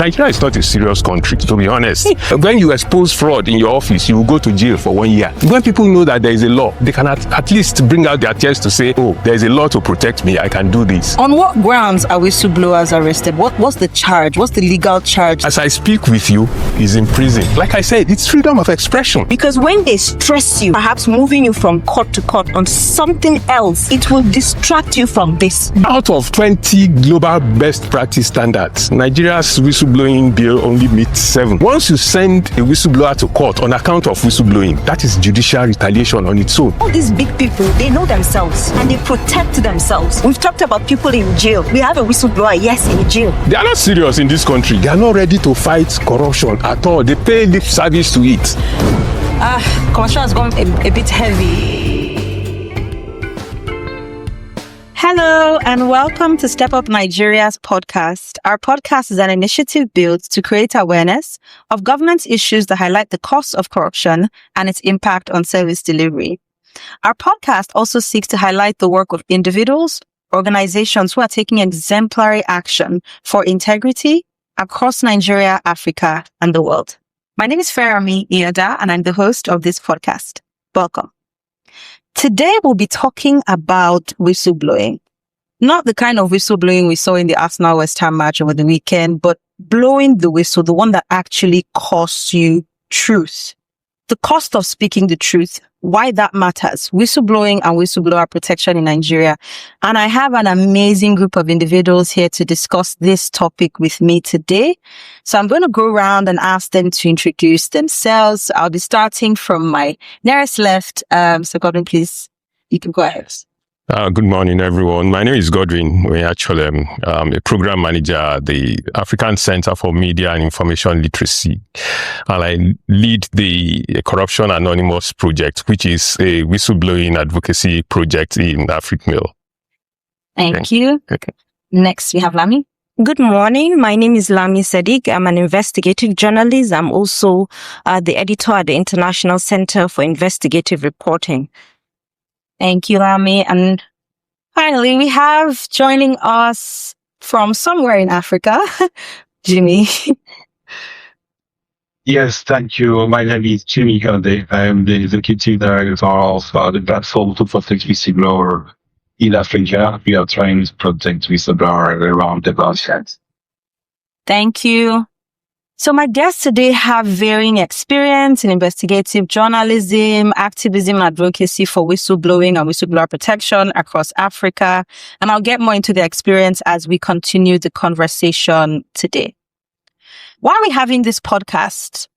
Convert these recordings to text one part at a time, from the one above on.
Nigeria is not a serious country, to be honest. When you expose fraud in your office, you will go to jail for 1 year. When people know that there is a law, they can at least bring out their chest to say, oh, there is a law to protect me, I can do this. On what grounds are whistleblowers arrested? What's the charge? What's the legal charge? As I speak with you, he's in prison. Like I said, it's freedom of expression. Because when they stress you, perhaps moving you from court to court on something else, it will distract you from this. Out of 20 global best practice standards, Nigeria's whistleblowing bill only meets 7. Once you send a whistleblower to court on account of whistleblowing, that is judicial retaliation on its own. All these big people, they know themselves and they protect themselves. We've talked about people in jail. We have a whistleblower, yes, in jail. They are not serious in this country. They are not ready to fight corruption at all. They pay lip service to it. Commercial has gone a bit heavy. Hello and welcome to Step Up Nigeria's podcast. Our podcast is an initiative built to create awareness of governance issues that highlight the cost of corruption and its impact on service delivery. Our podcast also seeks to highlight the work of individuals, organizations who are taking exemplary action for integrity across Nigeria, Africa, and the world. My name is Ferami Iyada, and I'm the host of this podcast. Welcome. Today, we'll be talking about whistleblowing. Not the kind of whistleblowing we saw in the Arsenal-West Ham match over the weekend, but blowing the whistle, the one that actually costs you truth. The cost of speaking the truth, why that matters, whistleblowing and whistleblower protection in Nigeria. And I have an amazing group of individuals here to discuss this topic with me today. So I'm going to go around and ask them to introduce themselves. I'll be starting from my nearest left. So Godwin, please, you can go ahead. Good morning, everyone. My name is Godwin. We're actually a program manager at the African Center for Media and Information Literacy. And I lead the Corruption Anonymous project, which is a whistleblowing advocacy project in AfricMail. Thank you. Okay. Next, we have Lami. Good morning. My name is Lami Sadiq. I'm an investigative journalist. I'm also the editor at the International Center for Investigative Reporting. Thank you, Lami. And finally, we have joining us from somewhere in Africa, Jimmy. Yes, thank you. My name is Jimmy Gande. I am the executive director of the platform to protect whistleblower in Africa. We are trying to protect whistleblower around the world. Thank you. So my guests today have varying experience in investigative journalism, activism, and advocacy for whistleblowing and whistleblower protection across Africa. And I'll get more into their experience as we continue the conversation today. Why are we having this podcast?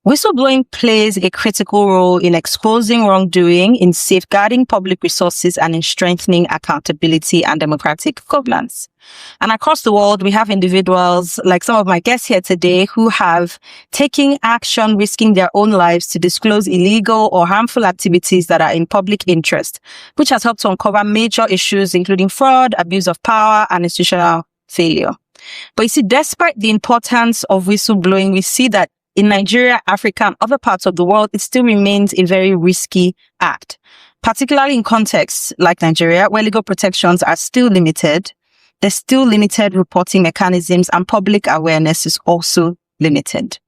Whistleblowing plays a critical role in exposing wrongdoing, in safeguarding public resources, and in strengthening accountability and democratic governance. And across the world, we have individuals like some of my guests here today who have taken action, risking their own lives to disclose illegal or harmful activities that are in public interest, which has helped to uncover major issues, including fraud, abuse of power, and institutional failure. But you see, despite the importance of whistleblowing, we see that in Nigeria, Africa, and other parts of the world, it still remains a very risky act, particularly in contexts like Nigeria, where legal protections are still limited. There's still limited reporting mechanisms, and public awareness is also limited.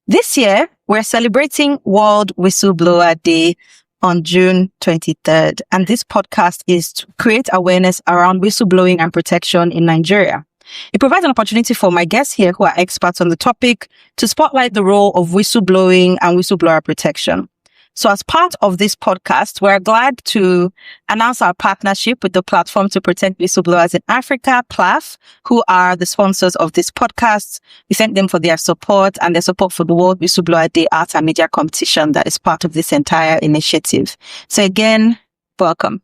This year, we're celebrating World Whistleblower Day on June 23rd, and this podcast is to create awareness around whistleblowing and protection in Nigeria. It provides an opportunity for my guests here who are experts on the topic to spotlight the role of whistleblowing and whistleblower protection. So as part of this podcast, we're glad to announce our partnership with the Platform to Protect Whistleblowers in Africa, PPLAAF, who are the sponsors of this podcast. We thank them for their support and their support for the World Whistleblower Day Art and Media Competition that is part of this entire initiative. So again, welcome.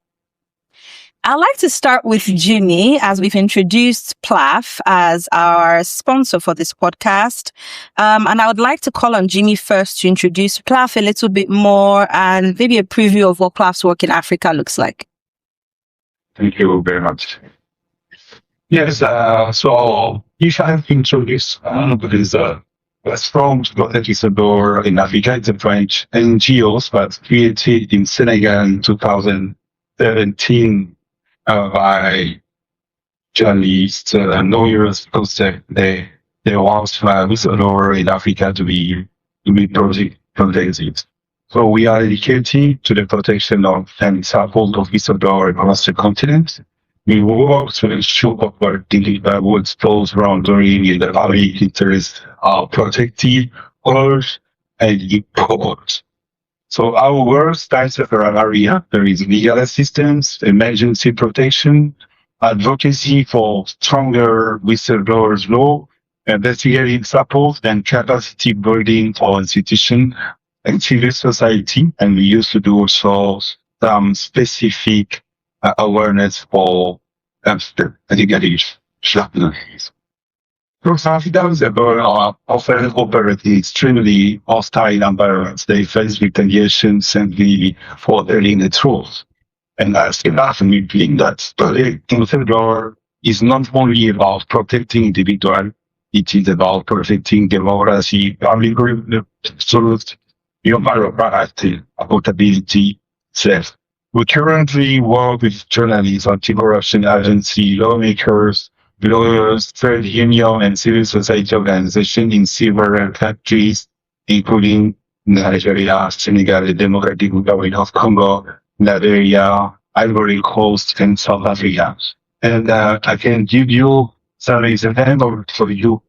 I'd like to start with Jimmy, as we've introduced PPLAAF as our sponsor for this podcast. And I would like to call on Jimmy first to introduce PPLAAF a little bit more and maybe a preview of what PPLAAF's work in Africa looks like. Thank you very much. Yes, so you have introduced is a strong protect whistleblower in Africa. It's a French NGO, but created in Senegal in 2017. By journalists and lawyers, because they they want whistleblower in Africa to be protected. So we are dedicated to the protection of and support of whistleblower across the continent. We work to ensure that deliverables those wrongdoing in the public interest are protected, heard, and imposed. So our work starts in an area. There is legal assistance, emergency protection, advocacy for stronger whistleblowers law, investigative support, and capacity building for institutions and civil society. And we used to do also some specific awareness for education. So South Africans often operate in extremely hostile environments. They face retaliation simply for telling the truth. And that's enough me being that whistleblower is not only about protecting individuals, it is about protecting democracy, public truth, human rights, accountability, self. We currently work with journalists, anti-corruption agencies, lawmakers, lawyers, trade union, and civil society organizations in several countries, including Nigeria, Senegal, the Democratic Republic of Congo, Liberia, Ivory Coast, and South Africa. And I can give you some examples for you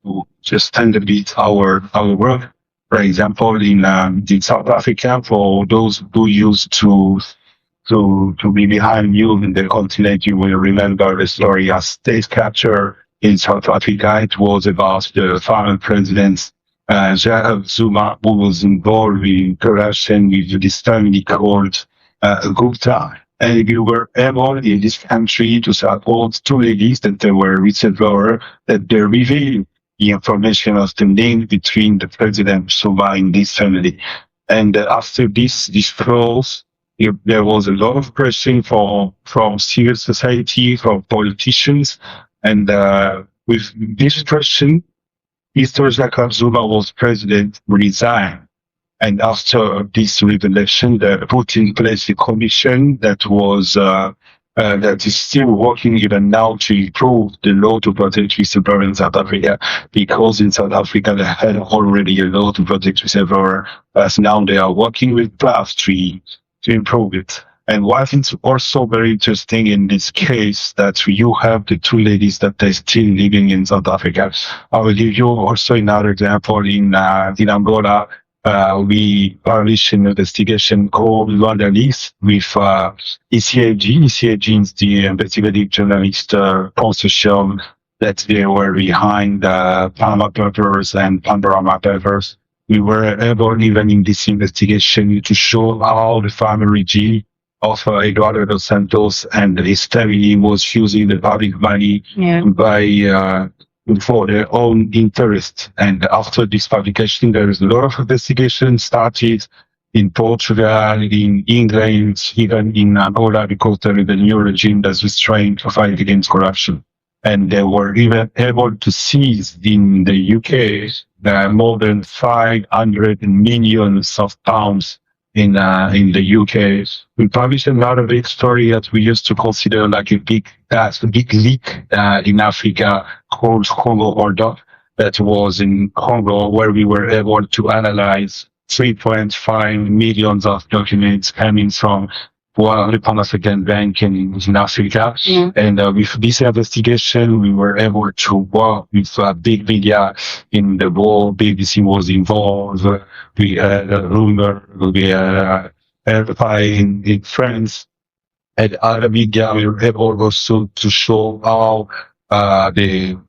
to just tend a bit our work. For example, in South Africa, for those who used to be behind you in the continent, you will remember the story of state capture in South Africa. It was about the former president Jacob Zuma, who was involved in corruption with this family called Gupta. And we were able in this country to support two ladies that they were whistleblowers, that they revealed the information of the link between the president Zuma and this family. And after this disclose, there was a lot of pressure from civil society, from politicians, and with this pressure, Mr. Jacob Zuma was president, resigned. And after this revelation, they put in place a commission that was that is still working even now to improve the law to protect whistleblowers in South Africa, because in South Africa they had already a law to protect whistleblowers, but now they are working with PPLAAF to improve it. And what is also very interesting in this case, that you have the two ladies that are still living in South Africa. I will give you also another example in Angola. We published an investigation called Vandalism with ECAG. ECAG is the investigative journalist consortium that they were behind Panama Papers and Panorama Papers. We were able, even in this investigation, to show how the family regime of Eduardo dos Santos and his family was using the public money by for their own interest. And after this publication, there is a lot of investigation started in Portugal, in England, even in Angola, because there is a new regime that is trying to fight against corruption. And they were even able to seize in the UK more than 500 million pounds in the UK. We published another big story that we used to consider like a big leak in Africa called Congo Order, that was in Congo, where we were able to analyze 3.5 million of documents coming from the Pan-African Bank in Africa. Yeah. And with this investigation, we were able to work with big media in the world. BBC was involved. We had rumor. We had RFI in France. And other media, we were able also to show how the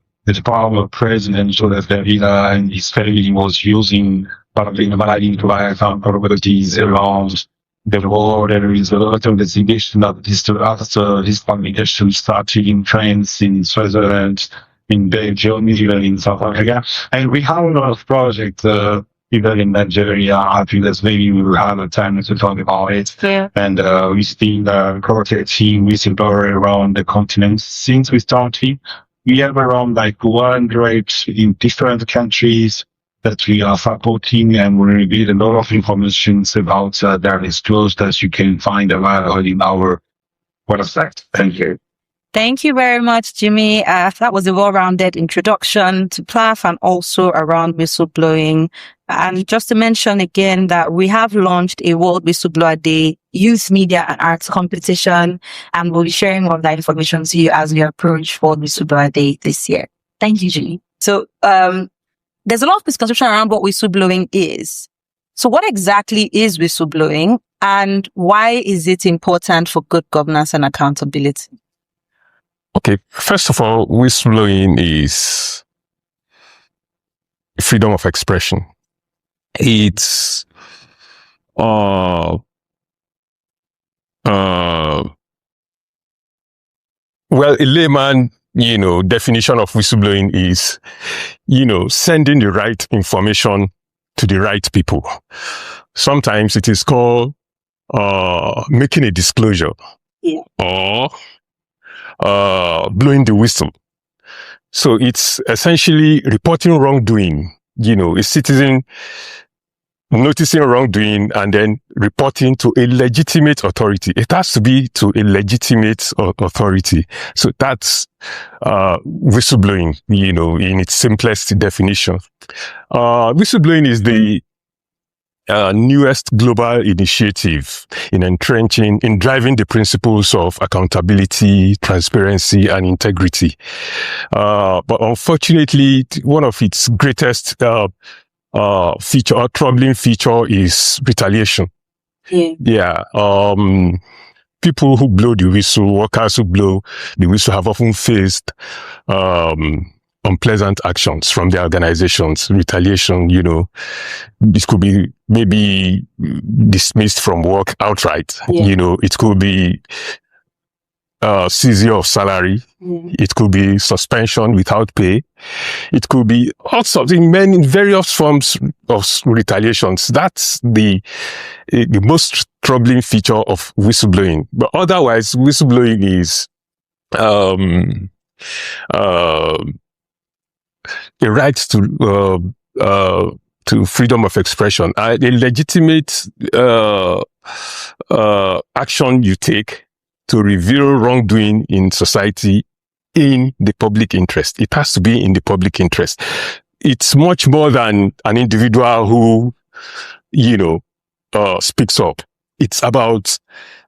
former president Joseph Kabila and his family was using public money to buy some properties around the world. There is a lot of investigation of this after this publication started in France, in Switzerland, in Belgium, even in South Africa. And we have a lot of projects, even in Nigeria. I think that maybe we will have a time to talk about it. Yeah. And we still protecting whistleblower around the continent. Since we started, we have around like 100 in different countries that we are supporting, and we reveal a lot of information about their disclosure that you can find available in our website. Thank you. Thank you very much, Jimmy. That was a well-rounded introduction to PLAAF and also around whistleblowing. And just to mention again that we have launched a World Whistleblower Day Youth Media and Arts competition, and we'll be sharing all that information to you as we approach World Whistleblower Day this year. Thank you, Jimmy. So there's a lot of misconception around what whistleblowing is. So what exactly is whistleblowing, and why is it important for good governance and accountability? Okay, first of all, whistleblowing is freedom of expression. It's well, a layman, definition of whistleblowing is, sending the right information to the right people. Sometimes it is called making a disclosure, or blowing the whistle. So it's essentially reporting wrongdoing. A citizen noticing wrongdoing and then reporting to a legitimate authority. It has to be to a legitimate authority. So that's whistleblowing, in its simplest definition. Whistleblowing is the newest global initiative in driving the principles of accountability, transparency, and integrity. But unfortunately, one of its greatest feature or troubling feature is retaliation. Yeah. People who blow the whistle, workers who blow the whistle have often faced unpleasant actions from their organizations. Retaliation, this could be maybe dismissed from work outright. It could be seizure of salary. It could be suspension without pay. It could be all sorts in various forms of retaliations. That's the most troubling feature of whistleblowing. But otherwise, whistleblowing is a right to freedom of expression, a legitimate action you take to reveal wrongdoing in society in the public interest. It has to be in the public interest. It's much more than an individual who, speaks up. It's about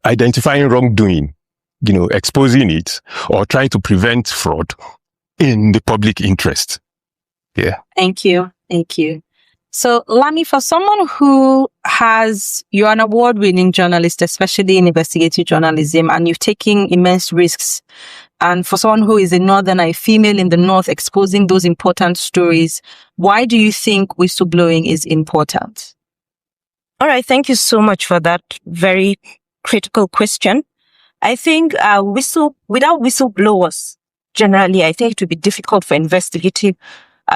identifying wrongdoing, exposing it or trying to prevent fraud in the public interest. Yeah. Thank you. So, Lami, for someone you're an award-winning journalist, especially in investigative journalism, and you've taken immense risks. And for someone who is a northerner, a female in the North, exposing those important stories, why do you think whistleblowing is important? All right. Thank you so much for that very critical question. I think without whistleblowers, generally, I think it would be difficult for investigative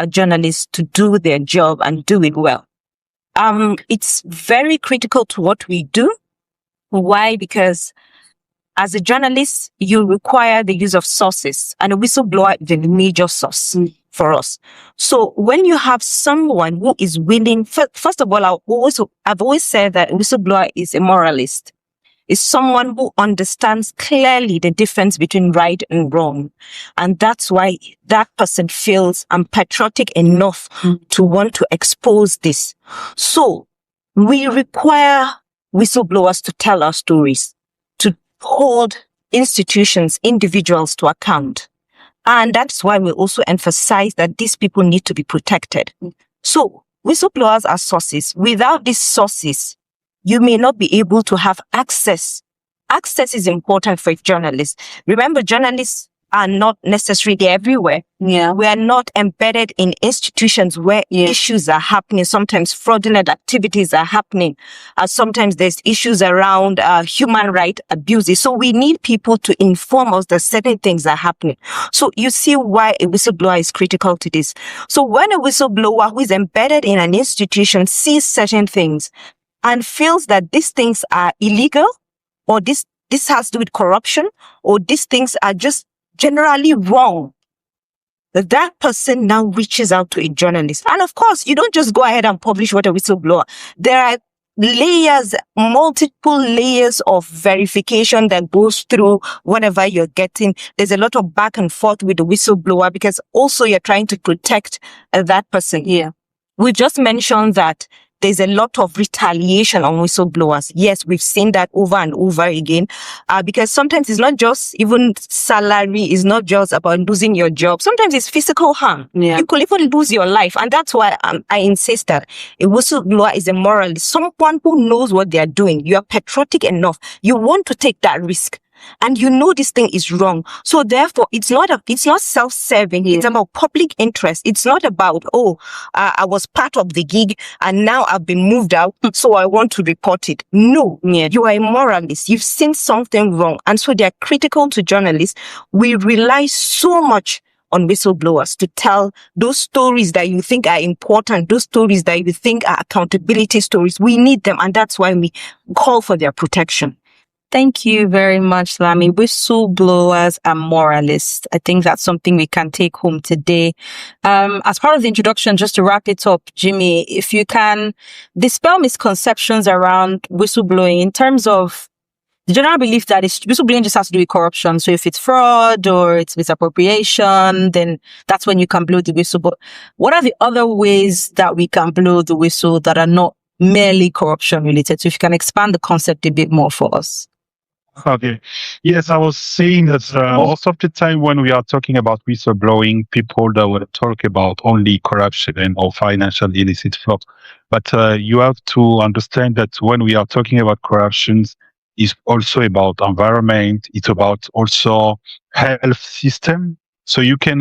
journalists to do their job and do it well. It's very critical to what we do. Why? Because as a journalist, you require the use of sources, and a whistleblower is a major source for us. So when you have someone who is willing, first of all, I've always said that a whistleblower is a moralist. Is someone who understands clearly the difference between right and wrong. And that's why that person feels I'm patriotic enough to want to expose this. So we require whistleblowers to tell our stories, to hold institutions, individuals to account. And that's why we also emphasize that these people need to be protected. So whistleblowers are sources. Without these sources, you may not be able to have access. Access is important for journalists. Remember, journalists are not necessarily everywhere. Yeah. We are not embedded in institutions where issues are happening. Sometimes fraudulent activities are happening. Sometimes there's issues around human rights abuses. So we need people to inform us that certain things are happening. So you see why a whistleblower is critical to this. So when a whistleblower who is embedded in an institution sees certain things and feels that these things are illegal, or this has to do with corruption, or these things are just generally wrong, that person now reaches out to a journalist. And of course, you don't just go ahead and publish what a whistleblower. There are layers, multiple layers of verification that goes through whatever you're getting. There's a lot of back and forth with the whistleblower because also you're trying to protect that person. Yeah. We just mentioned that there's a lot of retaliation on whistleblowers. Yes, we've seen that over and over again, because sometimes it's not just even salary, it's not just about losing your job. Sometimes it's physical harm. Yeah. You could even lose your life. And that's why I insist that a whistleblower is a moralist, someone who knows what they're doing. You are patriotic enough. You want to take that risk. And you know this thing is wrong. So therefore, it's not self-serving. It's about public interest. It's not about, I was part of the gig and now I've been moved out, so I want to report it. No, you are a moralist. You've seen something wrong. And so they're critical to journalists. We rely so much on whistleblowers to tell those stories that you think are important, those stories that you think are accountability stories. We need them. And that's why we call for their protection. Thank you very much, Lami. Whistleblowers are moralists. I think that's something we can take home today. As part of the introduction, just to wrap it up, Jimmy, if you can dispel misconceptions around whistleblowing in terms of the general belief that whistleblowing just has to do with corruption. So if it's fraud or it's misappropriation, then that's when you can blow the whistle. But what are the other ways that we can blow the whistle that are not merely corruption related? So if you can expand the concept a bit more for us. Okay. Yes, I was saying that most of the time when we are talking about whistleblowing, people that will talk about only corruption and or financial illicit fraud. But you have to understand that when we are talking about corruptions, it's also about environment. It's about also health system. So you can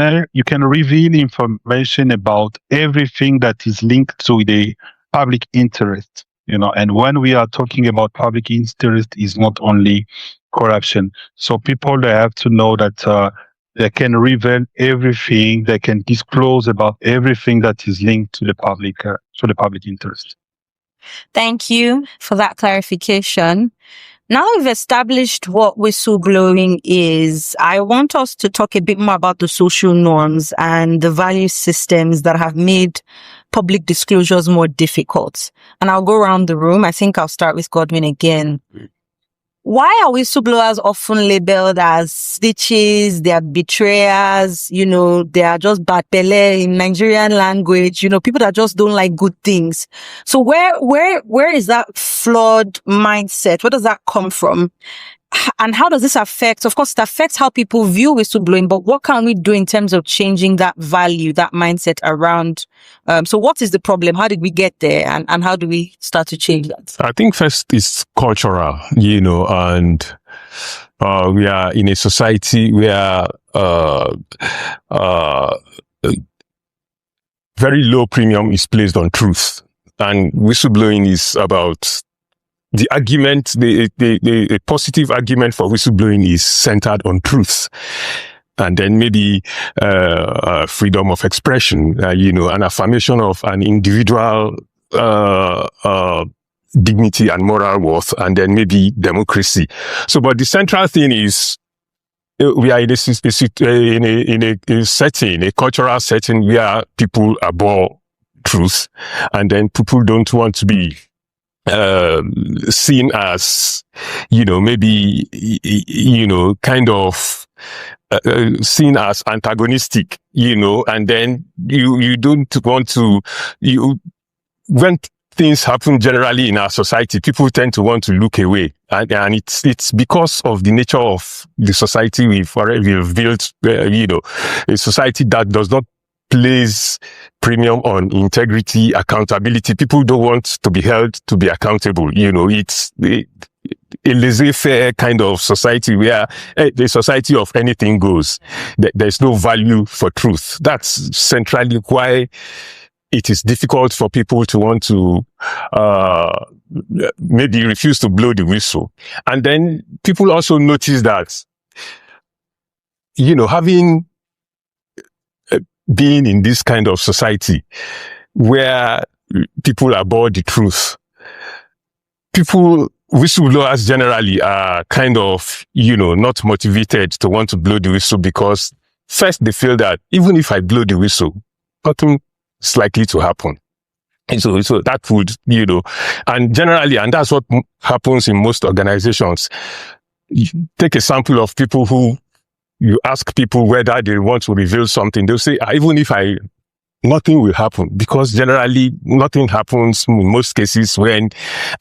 reveal information about everything that is linked to the public interest. And when we are talking about public interest, is not only corruption. So people, they have to know that they can reveal everything, they can disclose about everything that is linked to the public interest. Thank you for that clarification. Now we've established what whistleblowing is, I want us to talk a bit more about the social norms and the value systems that have made public disclosures more difficult. And I'll go around the room. I think I'll start with Godwin again. Why are whistleblowers often labeled as snitches? They are betrayers, they are just bad pele in Nigerian language, people that just don't like good things. So where is that flawed mindset? Where does that come from? And how does this affect? Of course, it affects how people view whistleblowing, but what can we do in terms of changing that value, that mindset around? So what is the problem? How did we get there? And how do we start to change that? I think first it's cultural, and we are in a society where very low premium is placed on truth. And whistleblowing is about the argument, the positive argument for whistleblowing is centered on truth. And then maybe freedom of expression, an affirmation of an individual dignity and moral worth, and then maybe democracy. So, but the central thing is we are in a setting, a cultural setting where people abhor truth, and then people don't want to be seen as, maybe, kind of seen as antagonistic, and then you don't want to, when things happen generally in our society, people tend to want to look away. And it's because of the nature of the society we've built, a society that does not place premium on integrity, accountability. People don't want to be held to be accountable. It's a laissez-faire kind of society where the society of anything goes. There's no value for truth. That's centrally why it is difficult for people to want to maybe refuse to blow the whistle. And then people also notice that, having being in this kind of society where people abhor the truth, whistleblowers generally are kind of, not motivated to want to blow the whistle because first they feel that even if I blow the whistle, nothing is likely to happen. So that would, and generally, and that's what happens in most organizations. You take a sample of people who you ask people whether they want to reveal something. They'll say, even if nothing will happen, because generally nothing happens in most cases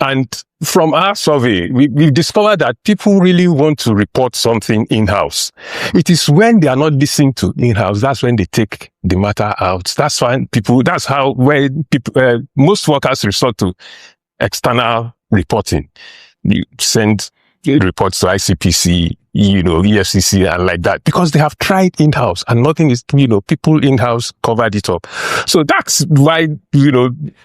and from our survey, we've discovered that people really want to report something in-house. It is when they are not listening to in-house, that's when they take the matter out. That's when most workers resort to external reporting. You send reports to ICPC, EFCC and like that, because they have tried in-house and nothing is, people in-house covered it up. So that's why,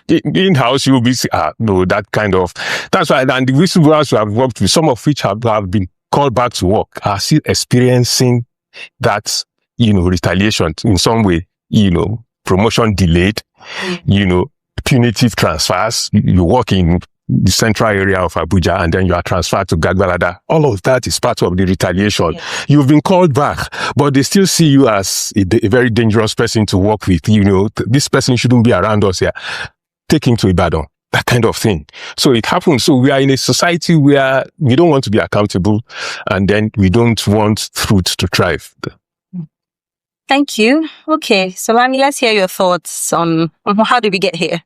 in-house you'll be, that kind of, that's why, and the whistleblowers who have worked with, some of which have been called back to work, are still experiencing that, retaliation in some way, promotion delayed, punitive transfers. You work in the central area of Abuja and then you are transferred to Gagbalada. All of that is part of the retaliation. Yeah. You've been called back, but they still see you as a very dangerous person to work with. This person shouldn't be around us here. Take him to Ibadan. That kind of thing. So it happens. So we are in a society where we don't want to be accountable and then we don't want truth to thrive. Thank you. Okay. So Lami, let's hear your thoughts on how did we get here?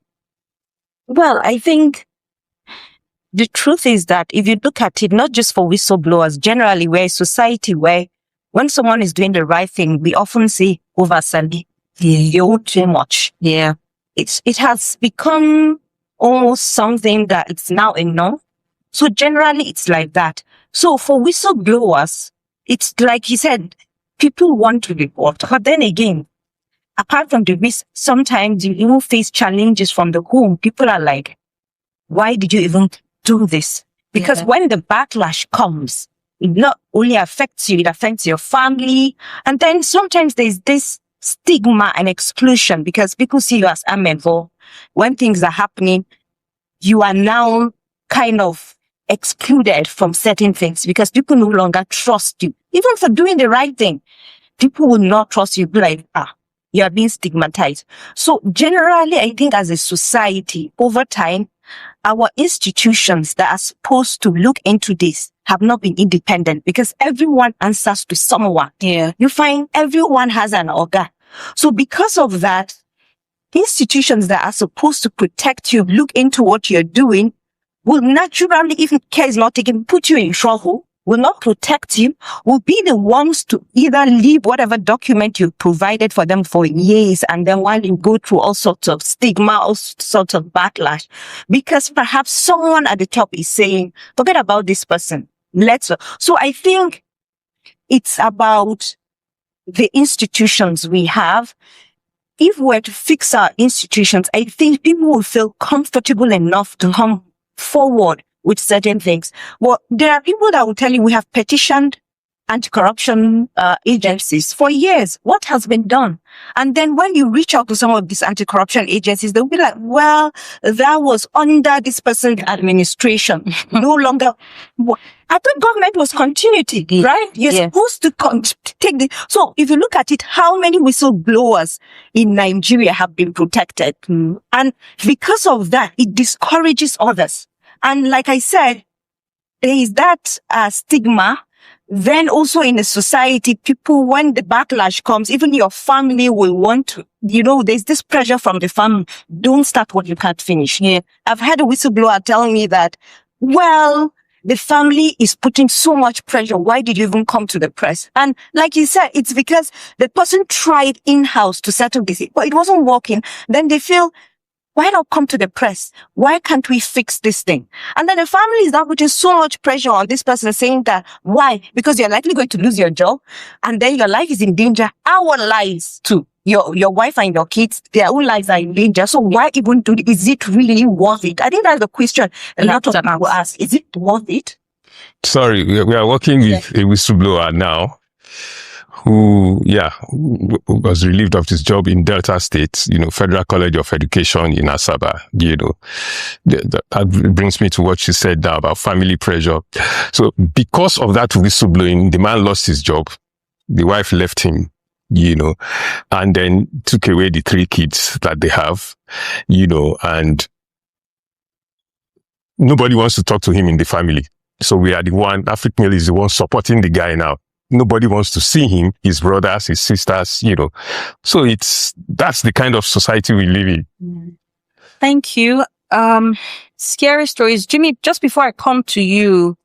Well, I think the truth is that if you look at it, not just for whistleblowers, generally we're a society where when someone is doing the right thing, we often say overselling. You're too much. Yeah. It has become almost something that it's now a norm. So generally it's like that. So for whistleblowers, it's like you said, people want to report. But then again, apart from the risk, sometimes you even face challenges from the home. People are like, why did you even do this? Because when the backlash comes, it not only affects you, it affects your family. And then sometimes there's this stigma and exclusion because people see you as amenable. When things are happening, you are now kind of excluded from certain things because people no longer trust you. Even for doing the right thing, people will not trust you. Be like, you are being stigmatized. So generally, I think as a society, over time, our institutions that are supposed to look into this have not been independent because everyone answers to someone. Yeah. You find everyone has an organ. So because of that, institutions that are supposed to protect you, look into what you're doing, will naturally, even care is not taken, put you in trouble, will not protect you, will be the ones to either leave whatever document you provided for them for years, and then while you go through all sorts of stigma, all sorts of backlash, because perhaps someone at the top is saying, forget about this person. So I think it's about the institutions we have. If we're to fix our institutions, I think people will feel comfortable enough to come forward with certain things. Well, there are people that will tell you we have petitioned anti-corruption agencies for years. What has been done? And then when you reach out to some of these anti-corruption agencies, they'll be like, well, that was under this person's administration. No longer. I thought government was continuity, right? You're supposed to take the. So if you look at it, how many whistleblowers in Nigeria have been protected? And because of that, it discourages others. And like I said, there is that stigma. Then also in a society, people, when the backlash comes, even your family will want to, there's this pressure from the family. Don't start what you can't finish. Yeah. I've had a whistleblower tell me that, well, the family is putting so much pressure. Why did you even come to the press? And like you said, it's because the person tried in-house to settle this, but it wasn't working. Then they feel, why not come to the press? Why can't we fix this thing? And then the family is now putting so much pressure on this person saying that, why? Because you're likely going to lose your job and then your life is in danger. Our lives too. Your wife and your kids, their own lives are in danger. So why even do it? Is it really worth it? I think that's the question a lot of people ask. Is it worth it? Sorry, we are working with a whistleblower now who was relieved of his job in Delta State, Federal College of Education in Asaba, That brings me to what she said now about family pressure. So because of that whistleblowing, the man lost his job. The wife left him. and then took away the 3 kids that they have, and nobody wants to talk to him in the family. So we are the one, African is the one supporting the guy now. Nobody wants to see him, his brothers, his sisters, So that's the kind of society we live in. Thank you. Scary stories. Jimmy, just before I come to you,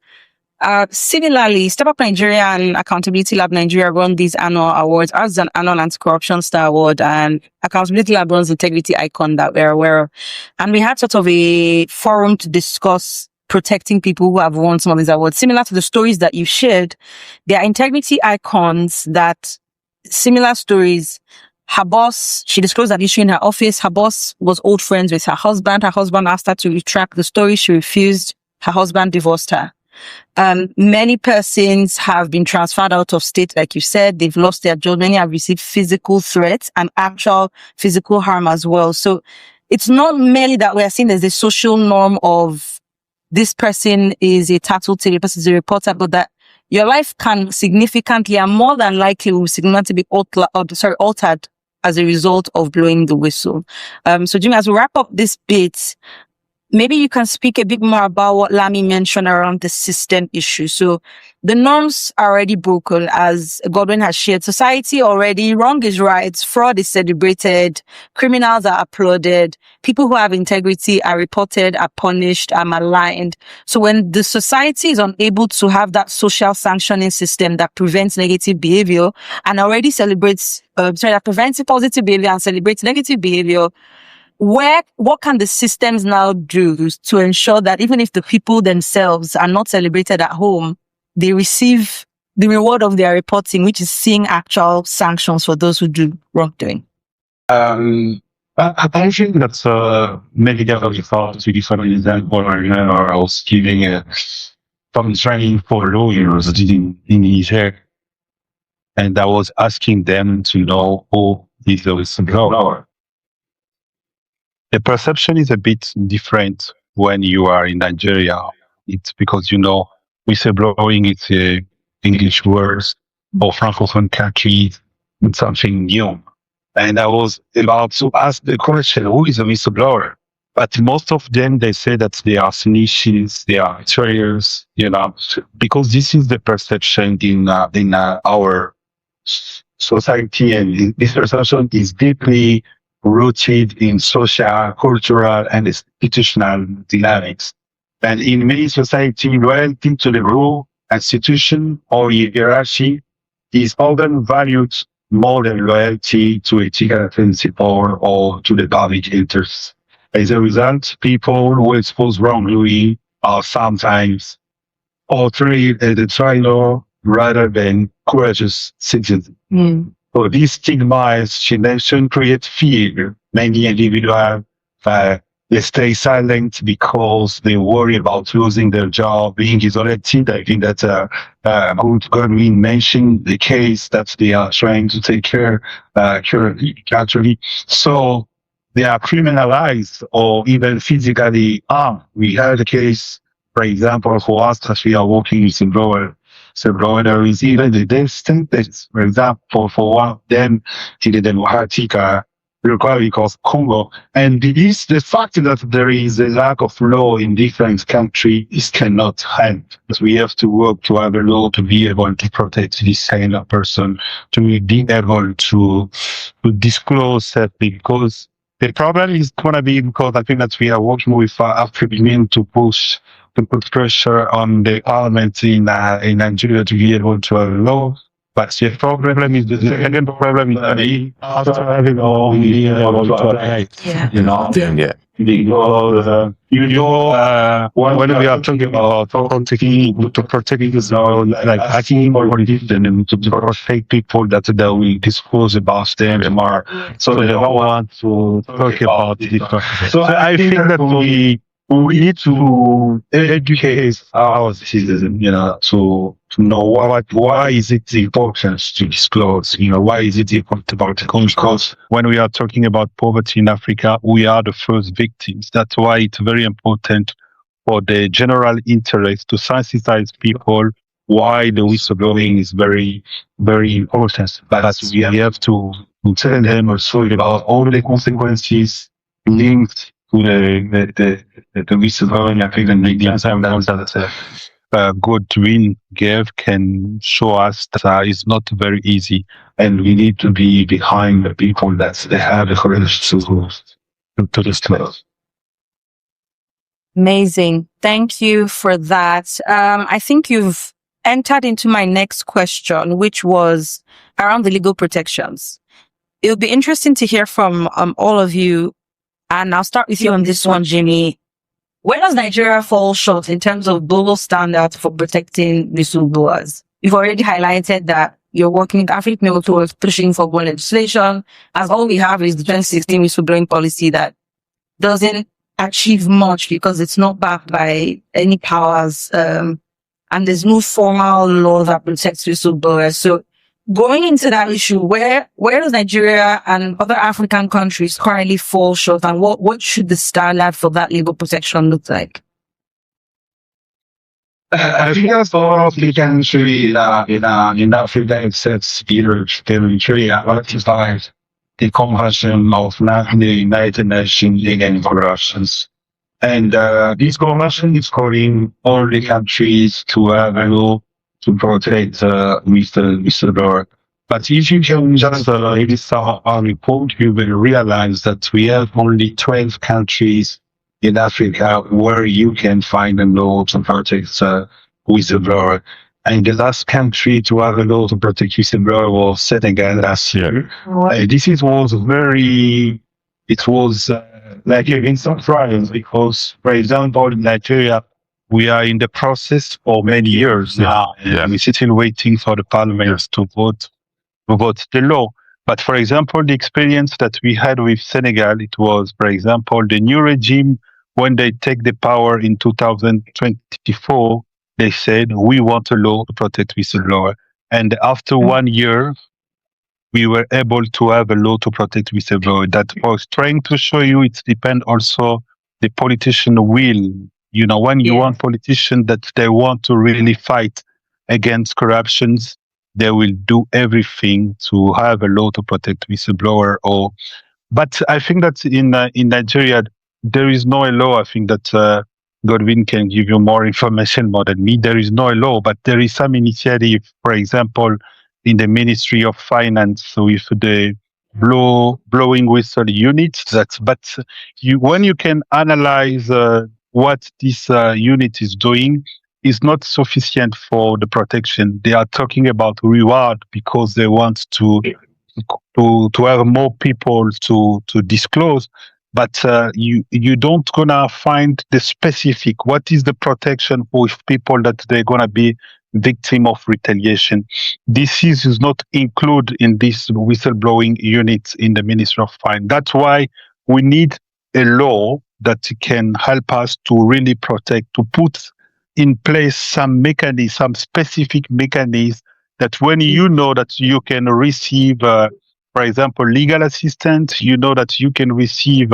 similarly, Step Up Nigeria and Accountability Lab Nigeria run these annual awards. As an annual anti-corruption star award, and Accountability Lab runs Integrity Icon that we're aware of. And we had sort of a forum to discuss protecting people who have won some of these awards. Similar to the stories that you shared, there are integrity icons that, similar stories. Her boss, she disclosed an issue in her office. Her boss was old friends with her husband. Her husband asked her to retract the story. She refused. Her husband divorced her. Many persons have been transferred out of state, like you said. They've lost their job. Many have received physical threats and actual physical harm as well. So it's not merely that we're seeing there's a social norm of this person is a tattletale, person is a reporter, but that your life can significantly and more than likely will significantly be altered as a result of blowing the whistle. So Jimmy, as we wrap up this bit, maybe you can speak a bit more about what Lami mentioned around the system issue. So the norms are already broken, as Godwin has shared. Society already, wrong is right, fraud is celebrated, criminals are applauded, people who have integrity are reported, are punished, are maligned. So when the society is unable to have that social sanctioning system that prevents negative behavior and already that prevents positive behavior and celebrates negative behavior, what can the systems now do to ensure that even if the people themselves are not celebrated at home, they receive the reward of their reporting, which is seeing actual sanctions for those who do wrongdoing? I think that's maybe definitely thought to different example. I was giving some training for lawyers in Niger, and I was asking them to know who is the whistleblower. The perception is a bit different when you are in Nigeria. It's because, whistleblowing is a English word or Francophone countries. It's something new. And I was about to ask the question, who is a whistleblower? But most of them, they say that they are snitches, they are betrayers, because this is the perception in our society, and this perception is deeply rooted in social, cultural, and institutional dynamics. And in many societies, loyalty to the rule, institution, or hierarchy is often valued more than loyalty to ethical principle or to the public interest. As a result, people who expose wrongdoing are sometimes portrayed as a traitor rather than courageous citizens. So these stigmas she mentioned create fear. Many individuals they stay silent because they worry about losing their job, being isolated. I think that Godwin mentioned the case that they are trying to take care currently, actually. So they are criminalized or even physically harmed. We had a case, for example, for us that we are working with whistleblower. So there is even the death sentence, for example, for one of them, in the Democratic Republic of Congo. And the fact that there is a lack of law in different countries cannot help. We have to work to have a law to be able to protect this kind of person, to be able to disclose that, because the problem is going to be because I think that we are working with African to put pressure on the parliament in Nigeria to be able to have a law. But the problem is the second problem is that after having all we are able to apply. Because when we are talking about protecting this law, like acting politicians and to protect people that will disclose about them, so they don't want to talk about it. So I think that we need to educate our citizens, to know why is it important to disclose, why is it important about it? Because when we are talking about poverty in Africa, we are the first victims. That's why it's very important for the general interest to sensitize people why the whistleblowing is very, very important. But we have to tell them also about all the consequences linked to the whistleblowing. I think the examples that Godwin gave can show us that it's not very easy, and we need to be behind the people that they have the courage to disclose. Amazing. Thank you for that. I think you've entered into my next question, which was around the legal protections. It'll be interesting to hear from all of you. And I'll start with you on this one, Jimmy. Where does Nigeria fall short in terms of global standards for protecting whistleblowers? You've already highlighted that you're working with African towards pushing for more legislation, as all we have is the 2016 whistleblowing policy that doesn't achieve much because it's not backed by any powers, and there's no formal law that protects whistleblowers. So going into that issue, where does Nigeria and other African countries currently fall short, and what should the standard for that legal protection look like? I think that's all of the country in Africa except Europe. They really ratified the Convention of the United Nations against corruption. And this convention is calling all the countries to have a law to protect whistleblower. But if you can just read our report, you will realize that we have only 12 countries in Africa where you can find a law to protect whistleblower. And the last country to have a law to protect whistleblower was Senegal last year. It was like in surprise because, for example, in Nigeria, we are in the process for many years now, and we're still waiting for the parliament to vote the law. But for example, the experience that we had with Senegal, it was, for example, the new regime, when they take the power in 2024, they said, we want a law to protect whistleblower. And after 1 year, we were able to have a law to protect whistleblower. That was trying to show you it depends also the politician will. You know, when you want politicians that they want to really fight against corruptions, they will do everything to have a law to protect whistleblower. But I think that in Nigeria, there is no law. I think that Godwin can give you more information more than me. There is no law, but there is some initiative, for example, in the Ministry of Finance with the blowing whistle units. When you can analyze what this unit is doing, is not sufficient for the protection. They are talking about reward because they want to have more people to disclose. But you don't gonna find the specific, what is the protection for people that they're gonna be victim of retaliation. This is not included in this whistleblowing unit in the Ministry of Finance. That's why we need a law that can help us to really protect, to put in place some mechanism, some specific mechanism that when you know that you can receive, for example, legal assistance, you know that you can receive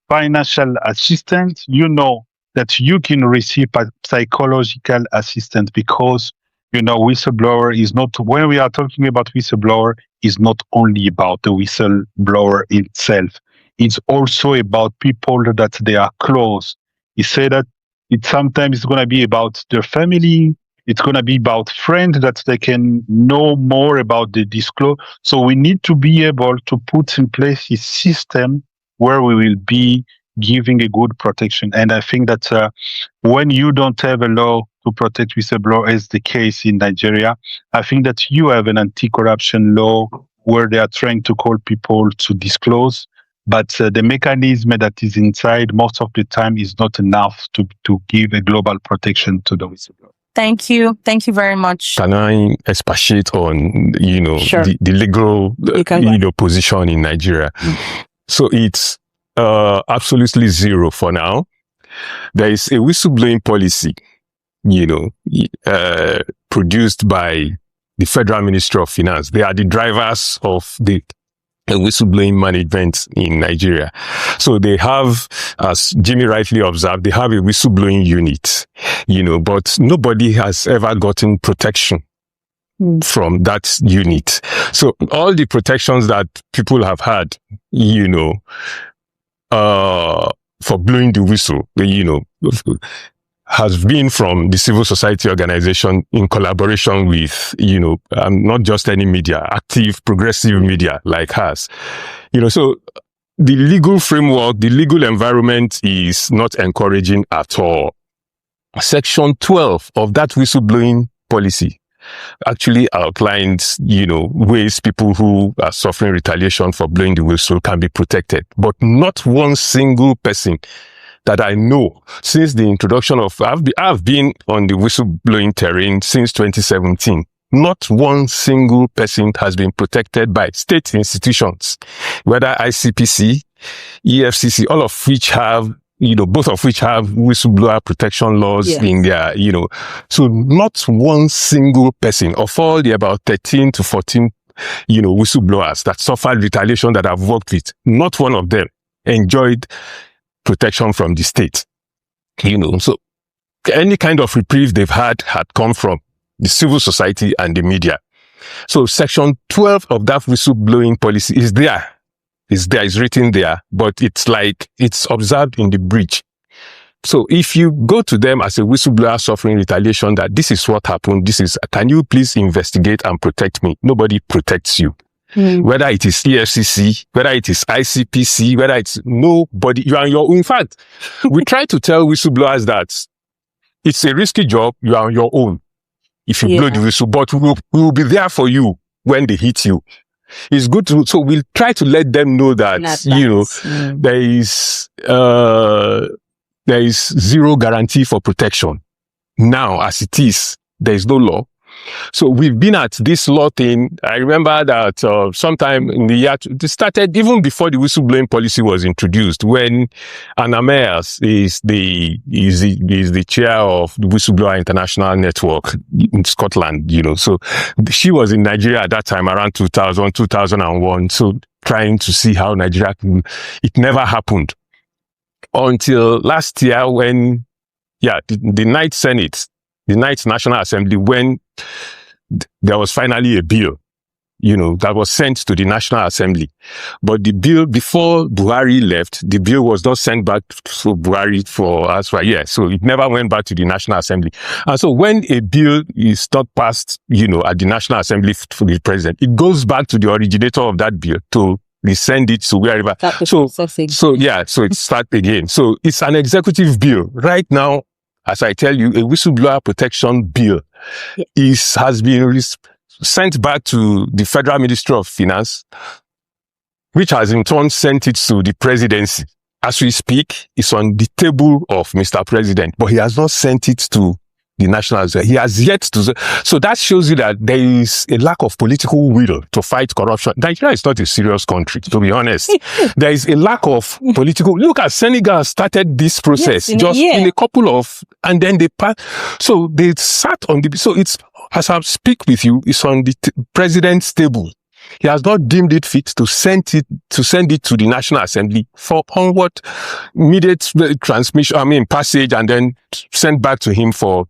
financial assistance, you know that you can receive psychological assistance, because, you know, whistleblower is not, when we are talking about whistleblower, is not only about the whistleblower itself. It's also about people that they are close. He said that it sometimes is going to be about their family. It's going to be about friends that they can know more about the disclosure. So we need to be able to put in place a system where we will be giving a good protection. And I think that when you don't have a law to protect whistleblowers, as the case in Nigeria, I think that you have an anti-corruption law where they are trying to call people to disclose. But the mechanism that is inside most of the time is not enough to give a global protection to the whistleblower. Thank you. Thank you very much. Can I expatiate on, Sure. the legal, position in Nigeria? So it's absolutely zero for now. There is a whistleblowing policy, produced by the Federal Ministry of Finance. They are the drivers of the whistleblowing management in Nigeria. So they have, as Jimmy rightly observed, they have a whistleblowing unit. but nobody has ever gotten protection from that unit. So all the protections that people have had, for blowing the whistle, has been from the civil society organization in collaboration with, not just any media, active, progressive media like us. So the legal framework, the legal environment is not encouraging at all. Section 12 of that whistleblowing policy actually outlines, ways people who are suffering retaliation for blowing the whistle can be protected. But not one single person that I know since the introduction of, I've been on the whistleblowing terrain since 2017. Not one single person has been protected by state institutions, whether ICPC, EFCC, all of which have, both of which have whistleblower protection laws in their, so not one single person of all the about 13 to 14, whistleblowers that suffered retaliation that I've worked with, not one of them enjoyed protection from the state. So any kind of reprieve they've had come from the civil society and the media. So section 12 of that whistleblowing policy is there. It's written there, but it's observed in the breach. So if you go to them as a whistleblower suffering retaliation that this is what happened, can you please investigate and protect me? Nobody protects you. Whether it is EFCC, whether it is ICPC, whether it's nobody, you are on your own. In fact, we try to tell whistleblowers that it's a risky job, you are on your own. If you blow the whistle, but we will be there for you when they hit you. It's good so we'll try to let them know that, there is zero guarantee for protection. Now, as it is, there is no law. So we've been at this law thing. I remember that sometime in the year, it started even before the whistleblowing policy was introduced, when Anna Meyers is the chair of the Whistleblower International Network in Scotland, So she was in Nigeria at that time, around 2000, 2001. So trying to see how Nigeria it never happened until last year when, the Ninth Senate, the Ninth National Assembly, when there was finally a bill, that was sent to the National Assembly. But the bill, before Buhari left, the bill was not sent back to Buhari so it never went back to the National Assembly. And so when a bill is not passed, at the National Assembly for the president, it goes back to the originator of that bill to resend it to wherever. So it starts again. So it's an executive bill. Right now, as I tell you, a whistleblower protection bill has been sent back to the Federal Ministry of Finance, which has in turn sent it to the presidency. As we speak, it's on the table of Mr. President, but he has not sent it to the National Assembly. He has yet to. So that shows you that there is a lack of political will to fight corruption. Nigeria is not a serious country, to be honest. There is a lack of political. Look at Senegal started this process in a couple of, and then they passed. So they sat on so it's, as I speak with you, it's on the president's table. He has not deemed it fit to send it to the National Assembly for onward immediate passage, and then sent back to him for.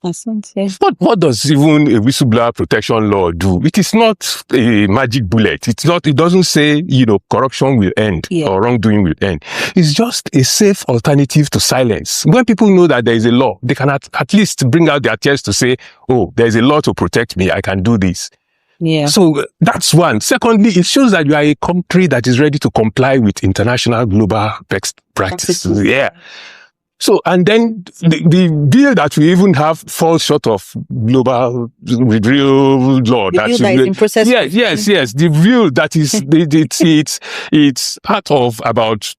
What does even a whistleblower protection law do? It is not a magic bullet. It doesn't say, corruption will end or wrongdoing will end. It's just a safe alternative to silence. When people know that there is a law, they can at least bring out their chest to say, oh, there is a law to protect me. I can do this. Yeah. So that's one. Secondly, it shows that you are a country that is ready to comply with international global best practices. Yeah. So, and then the bill that we even have falls short of global with real law. The bill that is in process. Yes. The bill that is, it's part of about,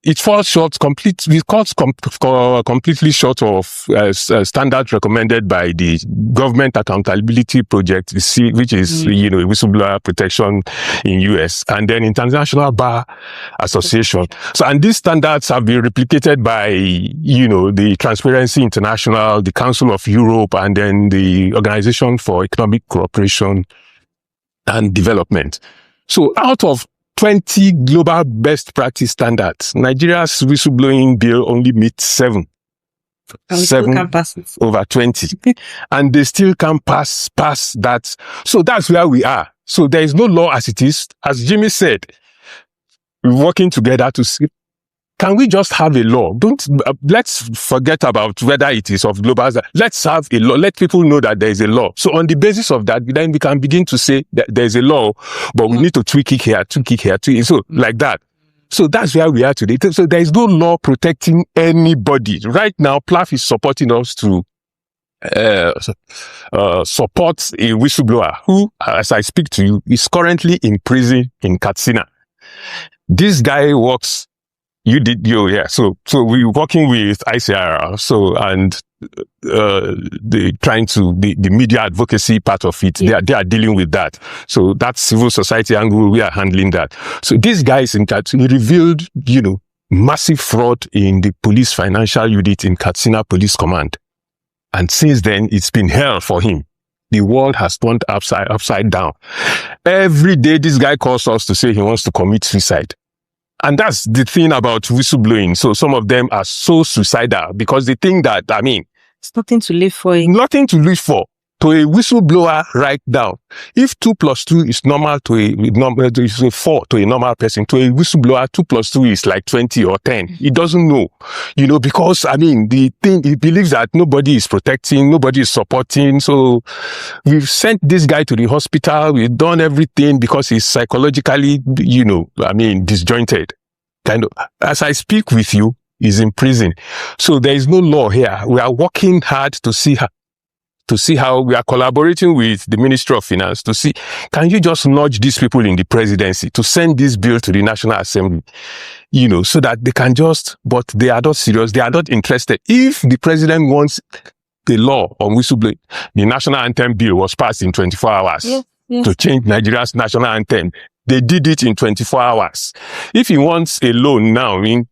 it falls short completely short of standards recommended by the Government Accountability Project, which is whistleblower protection in US, and then International Bar Association. So, and these standards have been replicated by the Transparency International, the Council of Europe, and then the Organization for Economic Cooperation and Development. So, out of 20 global best practice standards, Nigeria's whistleblowing bill only meets 7. And we still 7 can't pass it. over 20. And they still can't pass that. So that's where we are. So there is no law as it is. As Jimmy said, we're working together to see, can we just have a law? Let's forget about whether it is of global. Let's have a law. Let people know that there is a law. So on the basis of that, then we can begin to say that there is a law, but we need to tweak it here, tweak it here, tweak it. So like that. So that's where we are today. So there is no law protecting anybody. Right now, PPLAAF is supporting us to support a whistleblower who, as I speak to you, is currently in prison in Katsina. This guy works. So we're working with ICIR. So, and the media advocacy part of it, they are dealing with that. So that's civil society angle, we are handling that. So these guys in Katsina revealed, massive fraud in the police financial unit in Katsina Police Command. And since then, it's been hell for him. The world has turned upside down. Every day, this guy calls us to say he wants to commit suicide. And that's the thing about whistleblowing. So some of them are so suicidal because they think that, it's nothing to live for. Nothing to live for. To a whistleblower right now, if 2 + 2 is normal to a 4 to a normal person, to a whistleblower, 2 + 2 is like 20 or 10. He doesn't know, because the thing, he believes that nobody is protecting, nobody is supporting. So we've sent this guy to the hospital. We've done everything because he's psychologically, disjointed. Kind of, as I speak with you, he's in prison. So there is no law here. We are working hard to see how we are collaborating with the Ministry of Finance to see, can you just nudge these people in the presidency to send this bill to the National Assembly, so that they can but they are not serious. They are not interested. If the president wants the law on whistleblowing, the national anthem bill was passed in 24 hours to change Nigeria's national anthem. They did it in 24 hours. If he wants a loan now, in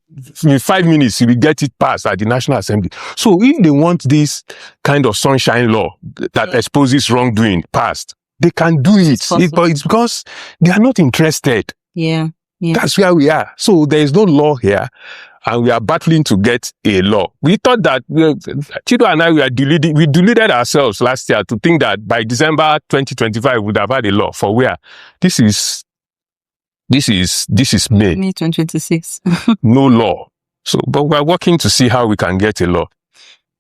5 minutes, he will get it passed at the National Assembly. So if they want this kind of sunshine law that exposes wrongdoing passed, they can do it. But it's because they are not interested. Yeah. That's where we are. So there is no law here, and we are battling to get a law. We thought that Chido and I we deluded ourselves last year to think that by December 2025 we would have had a law. For where? This is May. May 2026. No law. So, but we're working to see how we can get a law.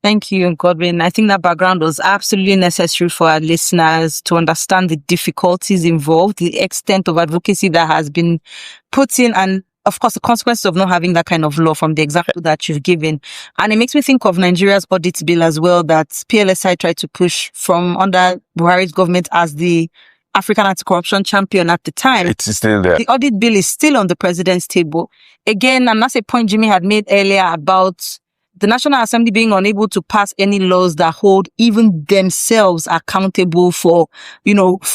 Thank you, Godwin. I think that background was absolutely necessary for our listeners to understand the difficulties involved, the extent of advocacy that has been put in, and of course, the consequences of not having that kind of law from the example that you've given. And it makes me think of Nigeria's audit bill as well, that PLSI tried to push from under Buhari's government as the African anti-corruption champion at the time. It's still there. The audit bill is still on the president's table. Again, and that's a point Jimmy had made earlier about the National Assembly being unable to pass any laws that hold even themselves accountable for,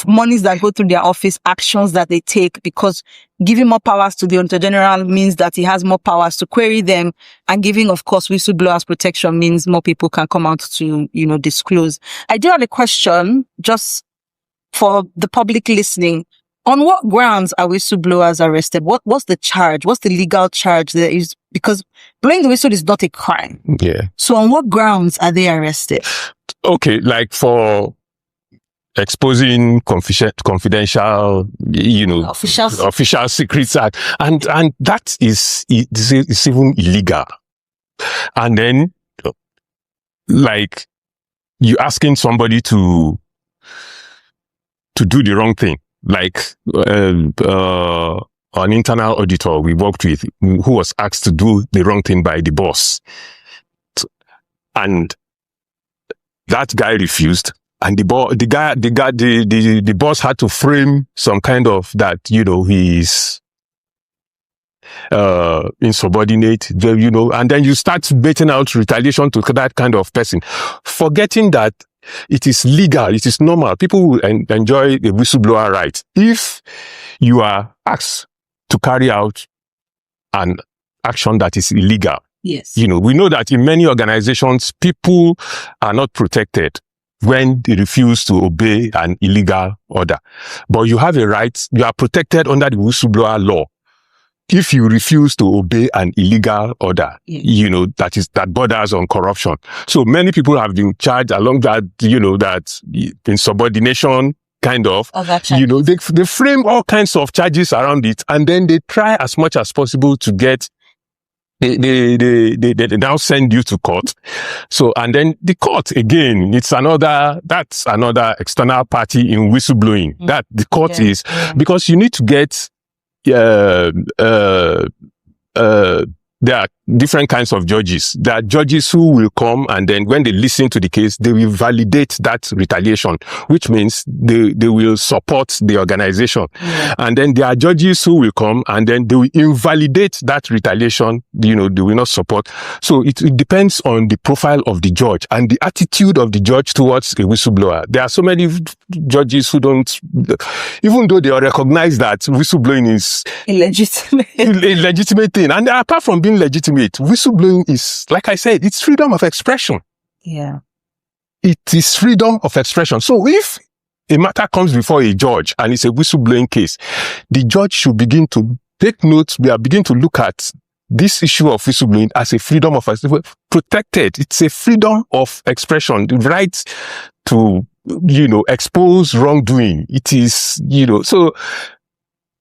monies that go through their office, actions that they take, because giving more powers to the Auditor General means that he has more powers to query them, and giving, of course, whistleblowers protection means more people can come out to, disclose. I do have a question just for the public listening. On what grounds are whistleblowers arrested? What's the charge? What's the legal charge there is? Because blowing the whistle is not a crime. Yeah. So on what grounds are they arrested? Okay, like for exposing confidential, official secrets, and that is even illegal. And then, like, you asking somebody to do the wrong thing. Like an internal auditor we worked with who was asked to do the wrong thing by the boss. And that guy refused. And the boss had to frame some kind of that, he's insubordinate, and then you start baiting out retaliation to that kind of person, forgetting that it is legal, it is normal. People will enjoy a whistleblower right if you are asked to carry out an action that is illegal. Yes. We know that in many organizations, people are not protected when they refuse to obey an illegal order. But you have a right, you are protected under the whistleblower law if you refuse to obey an illegal order, that borders on corruption. So many people have been charged along that, that insubordination kind of, they frame all kinds of charges around it, and then they try as much as possible to get, they now send you to court. So, and then the court, again, that's another external party in whistleblowing. That the court is, because you need to get, there are different kinds of judges. There are judges who will come, and then when they listen to the case, they will validate that retaliation, which means they will support the organization. And then there are judges who will come, and then they will invalidate that retaliation. They will not support. So it depends on the profile of the judge and the attitude of the judge towards a whistleblower. There are so many judges who don't, even though they recognize that whistleblowing is illegitimate thing. And apart from being legitimate, whistleblowing is, like I said, it's freedom of expression. Yeah. It is freedom of expression. So if a matter comes before a judge and it's a whistleblowing case, the judge should begin to take notes. We are beginning to look at this issue of whistleblowing as a freedom of expression. Protected. It's a freedom of expression. The right to, expose wrongdoing. It is, so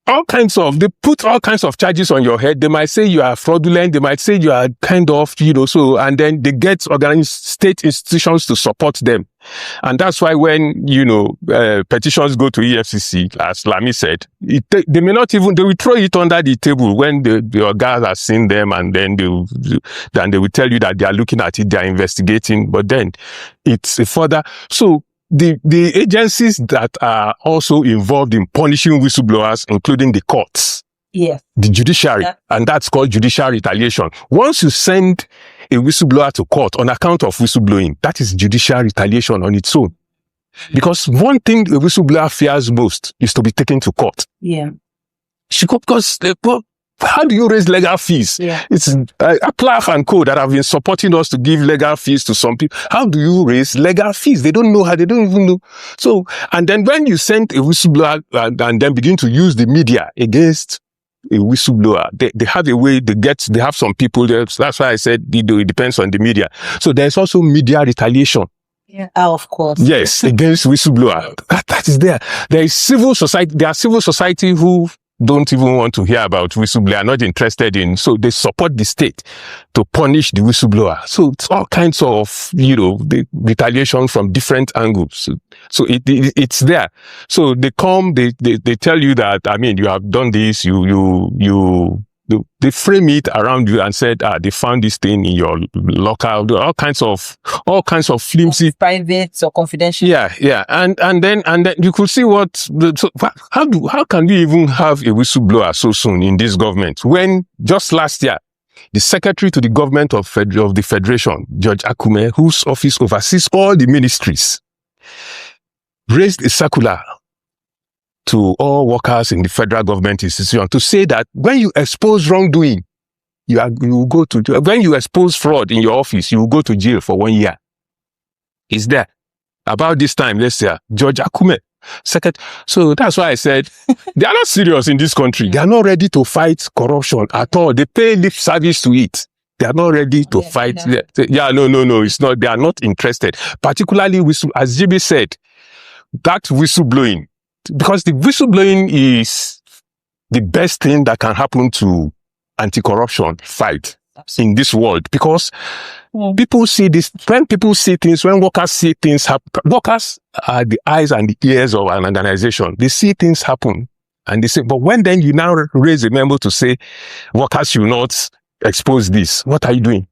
they put all kinds of charges on your head. They might say you are fraudulent. They might say you are kind of, and then they get organized state institutions to support them. And that's why when, petitions go to EFCC, as Lami said, they may not even, they will throw it under the table when your guys are seeing them, and then they will tell you that they are looking at it, they are investigating, but then it's a further, so the agencies that are also involved in punishing whistleblowers, including the courts, the judiciary, and that's called judicial retaliation. Once you send a whistleblower to court on account of whistleblowing, that is judicial retaliation on its own. Because one thing a whistleblower fears most is to be taken to court. Yeah. Because how do you raise legal fees? Yeah. It's PPLAAF and co that have been supporting us to give legal fees to some people. How do you raise legal fees? They don't know how, they don't even know. So, and then when you send a whistleblower and then begin to use the media against a whistleblower, they have a way, they have some people there. So that's why I said it depends on the media. So there's also media retaliation. Yeah. Oh, of course. Yes, against whistleblower. That is there. There is civil society. There are civil society who don't even want to hear about whistleblower, not interested in, so they support the state to punish the whistleblower. So it's all kinds of, the retaliation from different angles. So it's there. So they come, they tell you that, you have done this, they frame it around you and said, they found this thing in your local, all kinds of flimsy, private or confidential. Yeah. And then you could see how can we even have a whistleblower so soon in this government when just last year, the secretary to the government of the Federation, George Akume, whose office oversees all the ministries, raised a circular to all workers in the federal government institution to say that when you expose wrongdoing, you will go to jail. When you expose fraud in your office, you will go to jail for 1 year. It's there. About this time, let's say, George Akume, second. So that's why I said they are not serious in this country. They are not ready to fight corruption at all. They pay lip service to it. They are not ready to fight. No, it's not. They are not interested. Particularly, as GB said, that whistleblowing. Because the whistleblowing is the best thing that can happen to anti-corruption fight in this world. Because people see this, when workers see things happen, workers are the eyes and the ears of an organization. They see things happen and they say, but when then you now raise a memo to say workers should not expose this, what are you doing?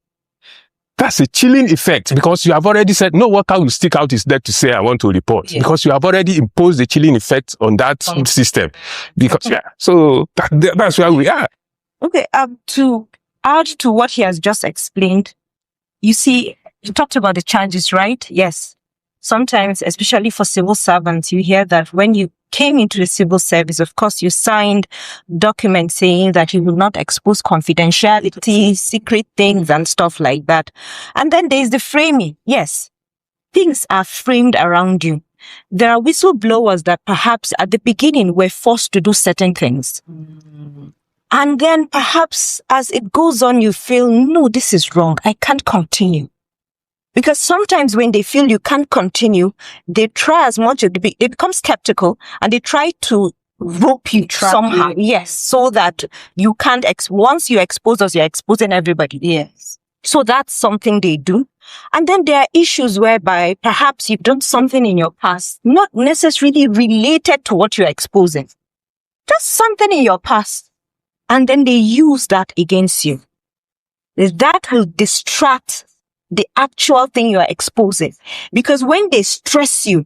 That's a chilling effect because you have already said no worker will stick out his neck to say I want to report because you have already imposed the chilling effect on that system. Because so that's where we are. Okay, to add to what he has just explained, you see, you talked about the charges, right? Yes. Sometimes, especially for civil servants, you hear that when you came into the civil service, of course, you signed documents saying that you will not expose confidentiality, secret things and stuff like that. And then there's the framing. Yes, things are framed around you. There are whistleblowers that perhaps at the beginning were forced to do certain things. And then perhaps as it goes on, you feel, no, this is wrong. I can't continue. Because sometimes when they feel you can't continue, they try as much as they become skeptical and they try to rope you somehow. Yes. So that you can't, once you expose us, you're exposing everybody. Yes. So that's something they do. And then there are issues whereby perhaps you've done something in your past, not necessarily related to what you're exposing. Just something in your past. And then they use that against you. That will distract the actual thing you are exposing. Because when they stress you,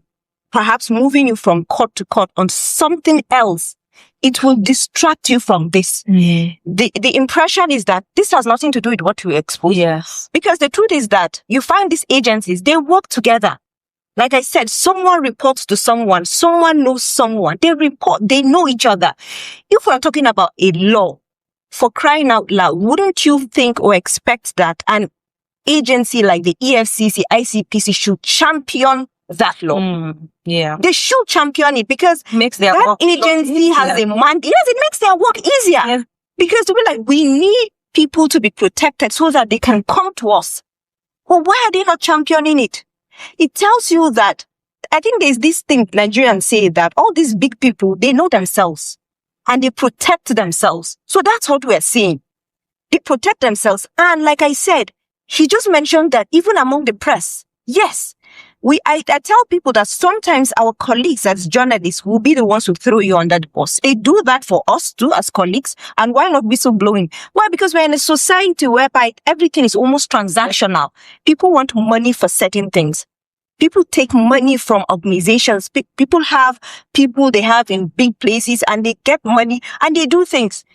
perhaps moving you from court to court on something else, it will distract you from this. Yeah. The impression is that this has nothing to do with what we expose. Yes. Because the truth is that you find these agencies, they work together. Like I said, someone reports to someone knows someone, they know each other. If we're talking about a law, for crying out loud, wouldn't you think or expect that an agency like the EFCC, ICPC should champion that law? Yeah. They should champion it because Makes their that work agency has a mandate. Yes, it makes their work easier. Yeah. Because to be like, we need people to be protected so that they can come to us. Well, why are they not championing it? It tells you that, I think there's this thing Nigerians say that all these big people, they know themselves and they protect themselves. So that's what we're seeing. They protect themselves. And like I said, he just mentioned that even among the press, yes, I tell people that sometimes our colleagues as journalists will be the ones who throw you under the bus. They do that for us too as colleagues. And why not whistleblowing? Why? Because we're in a society whereby everything is almost transactional. People want money for certain things. People take money from organizations. People have people they have in big places and they get money and they do things.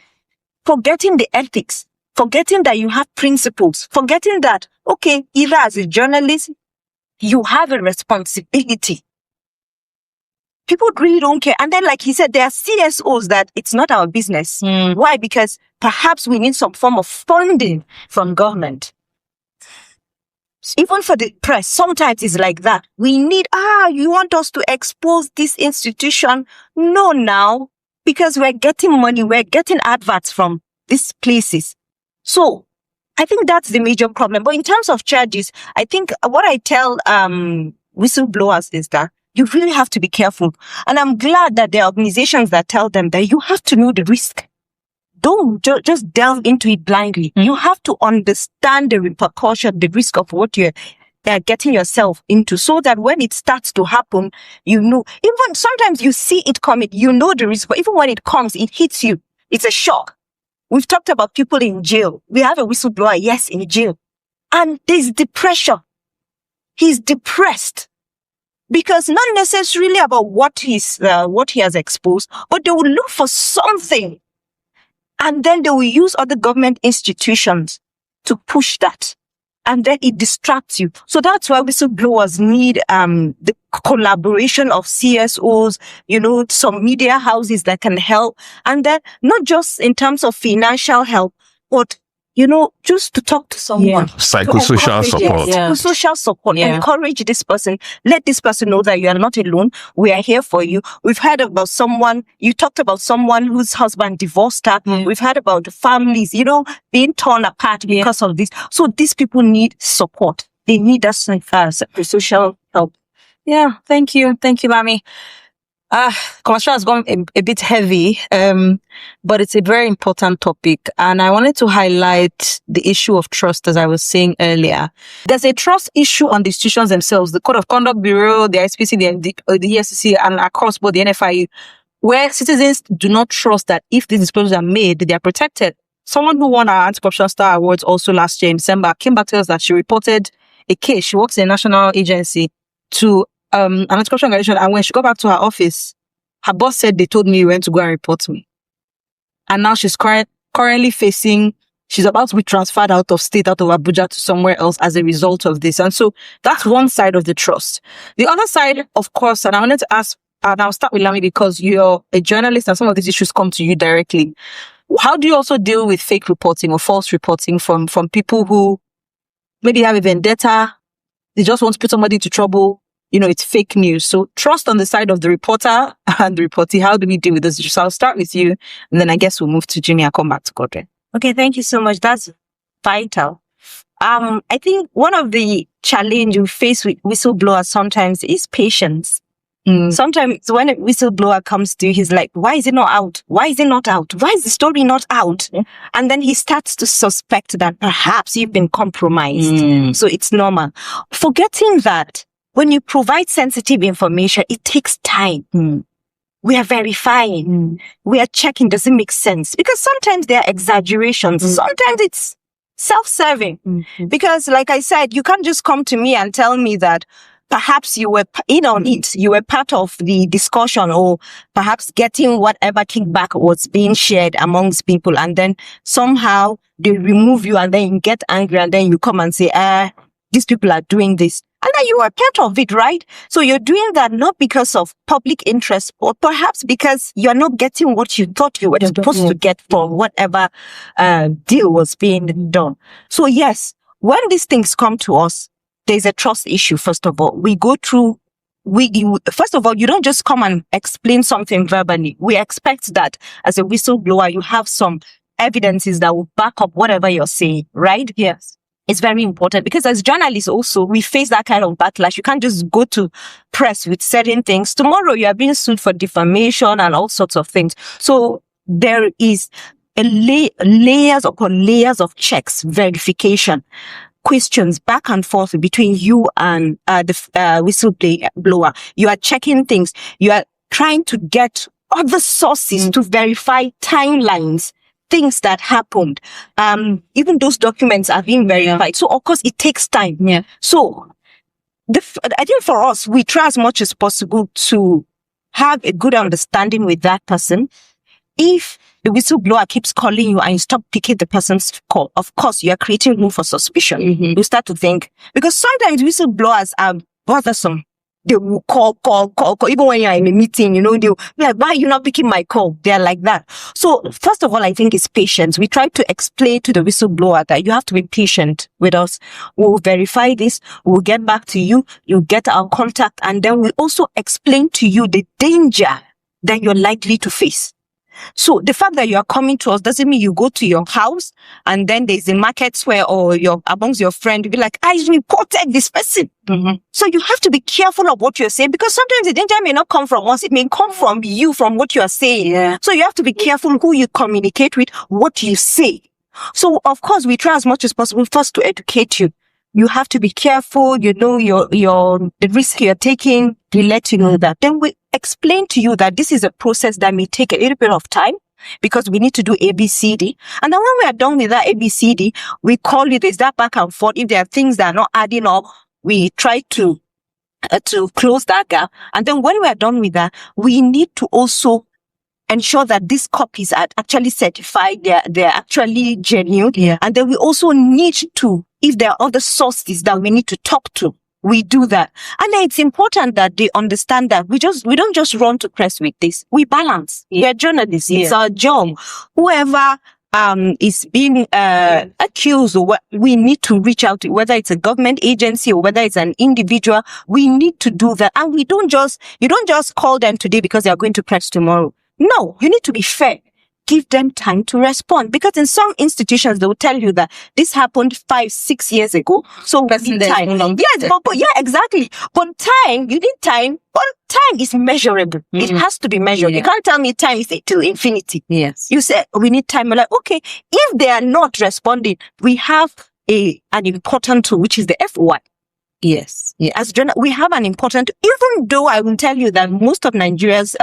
Forgetting the ethics, forgetting that you have principles, forgetting that, okay, either as a journalist, you have a responsibility. People really don't care. And then, like he said, there are CSOs that it's not our business. Why? Because perhaps we need some form of funding from government. Even for the press, sometimes it's like that. We need, you want us to expose this institution? No, now, because we're getting money, we're getting adverts from these places. So, I think that's the major problem. But in terms of charges, I think what I tell whistleblowers is that you really have to be careful. And I'm glad that there are organizations that tell them that you have to know the risk. Don't just delve into it blindly. You have to understand the repercussion, the risk of what you're getting yourself into so that when it starts to happen, you know, even sometimes you see it coming, you know the risk, but even when it comes, it hits you. It's a shock. We've talked about people in jail. We have a whistleblower, yes, in jail. And there's depression. He's depressed because not necessarily about what he has exposed, but they will look for something. And then they will use other government institutions to push that. And then it distracts you. So that's why whistleblowers need the collaboration of CSOs, you know, some media houses that can help. And then not just in terms of financial help, but, you know, just to talk to someone. Yeah. Psychosocial support. Psychosocial support. Yeah. Encourage this person. Let this person know that you are not alone. We are here for you. We've heard about someone, you talked about someone whose husband divorced her. Yeah. We've heard about the families, you know, being torn apart because of this. So these people need support. They need that psychosocial help. Yeah. Thank you. Thank you, Mami. Conversation has gone a bit heavy, but it's a very important topic. And I wanted to highlight the issue of trust, as I was saying earlier. There's a trust issue on the institutions themselves, the Code of Conduct Bureau, the ICPC, the EFCC, and across both the NFIU, where citizens do not trust that if these disclosures are made, they are protected. Someone who won our Anti-Corruption Star Awards also last year in December came back to us that she reported a case. She works in a national agency to an anti-corruption organization, and when she got back to her office, her boss said they told me you went to go and report me. And now she's currently she's about to be transferred out of state, out of Abuja to somewhere else as a result of this. And so that's one side of the trust. The other side, of course, and I wanted to ask, and I'll start with Lami because you're a journalist and some of these issues come to you directly. How do you also deal with fake reporting or false reporting from people who maybe have a vendetta? They just want to put somebody into trouble. it's fake news. So trust on the side of the reporter and the reportee. How do we deal with this? So I'll start with you, and then I guess we'll move to Ginny. I'll come back to Godwin. Okay, thank you so much. That's vital. I think one of the challenge you face with whistleblowers sometimes is patience. Sometimes when a whistleblower comes to you, he's like, why is it not out? Why is it not out? Why is the story not out? And then he starts to suspect that perhaps you've been compromised. So it's normal. Forgetting that when you provide sensitive information, it takes time. We are verifying. We are checking, does it make sense? Because sometimes there are exaggerations. Sometimes it's self-serving. Because like I said, you can't just come to me and tell me that perhaps you were in on it, you were part of the discussion, or perhaps getting whatever kickback was being shared amongst people, and then somehow they remove you, and then you get angry, and then you come and say, these people are doing this. And then you are part of it, right? So you're doing that not because of public interest, or perhaps because you're not getting what you thought you were supposed to get for whatever deal was being done. So yes, when these things come to us, there's a trust issue. First of all, we go through, first of all, you don't just come and explain something verbally. We expect that as a whistleblower, you have some evidences that will back up whatever you're saying, right? Yes. It's very important because as journalists also, we face that kind of backlash. You can't just go to press with certain things. Tomorrow you are being sued for defamation and all sorts of things. So there is layers upon layers of checks, verification, questions back and forth between you and the whistleblower. You are checking things. You are trying to get other sources to verify timelines, things that happened. Even those documents are being verified. So of course it takes time. So I think for us, we try as much as possible to have a good understanding with that person. If the whistleblower keeps calling you and you stop picking the person's call, of course you are creating room for suspicion. You start to think, because sometimes whistleblowers are bothersome. They will call. Even when you're in a meeting, they'll be like, why are you not picking my call? They're like that. So first of all, I think it's patience. We try to explain to the whistleblower that you have to be patient with us. We'll verify this. We'll get back to you. You'll get our contact. And then we'll also explain to you the danger that you're likely to face. So the fact that you are coming to us doesn't mean you go to your house and then there's a market square or amongst your friend, you'll be like, I reported this person. So you have to be careful of what you're saying, because sometimes the danger may not come from us. It may come from you, from what you are saying. So you have to be careful who you communicate with, what you say. So of course, we try as much as possible first to educate you. You have to be careful, the risk you're taking. We let you know that. Then we explain to you that this is a process that may take a little bit of time because we need to do ABCD. And then when we are done with that ABCD, we call you, there's that back and forth. If there are things that are not adding up, we try to close that gap. And then when we are done with that, we need to also ensure that these copies are actually certified, they're actually genuine. And then we also need to, if there are other sources that we need to talk to, we do that. And then it's important that they understand that we don't just run to press with this. We balance. We're journalists. It's our job. Whoever is being accused, or we need to reach out to, whether it's a government agency or whether it's an individual, we need to do that. And you don't just call them today because they are going to press tomorrow. No, you need to be fair. Give them time to respond, because in some institutions they will tell you that this happened 5-6 years ago. So we need time. Yes, but yeah, exactly. But time, you need time. But time is measurable. It has to be measured. You can't tell me time is till infinity. Yes. You say we need time. We're like, okay, if they are not responding, we have an important tool, which is the FOI. Yes. As we have an important, even though I will tell you that most of Nigeria's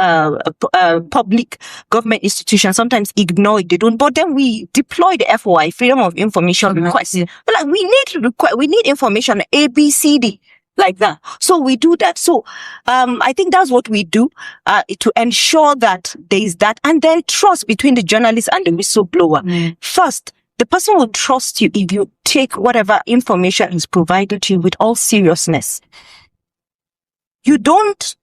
public government institutions sometimes ignore it, they don't, but then we deploy the FOI, Freedom of Information Request. But like, we need information, ABCD, like that. So we do that. So I think that's what we do to ensure that there is that, and then trust between the journalist and the whistleblower. First, the person will trust you if you take whatever information is provided to you with all seriousness. You don't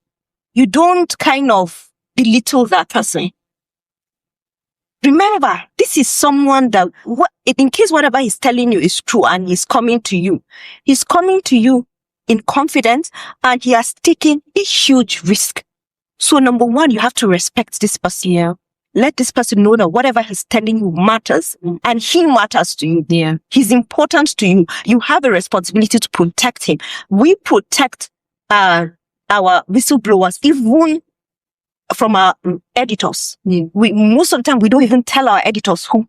kind of belittle that person. Remember, this is someone that, in case whatever he's telling you is true and he's coming to you in confidence, and he has taken a huge risk. So number one, you have to respect this person. Yeah. Let this person know that whatever he's telling you matters, and he matters to you. Yeah. He's important to you. You have a responsibility to protect him. We protect our whistleblowers, even from our editors. Yeah. Most of the time, we don't even tell our editors who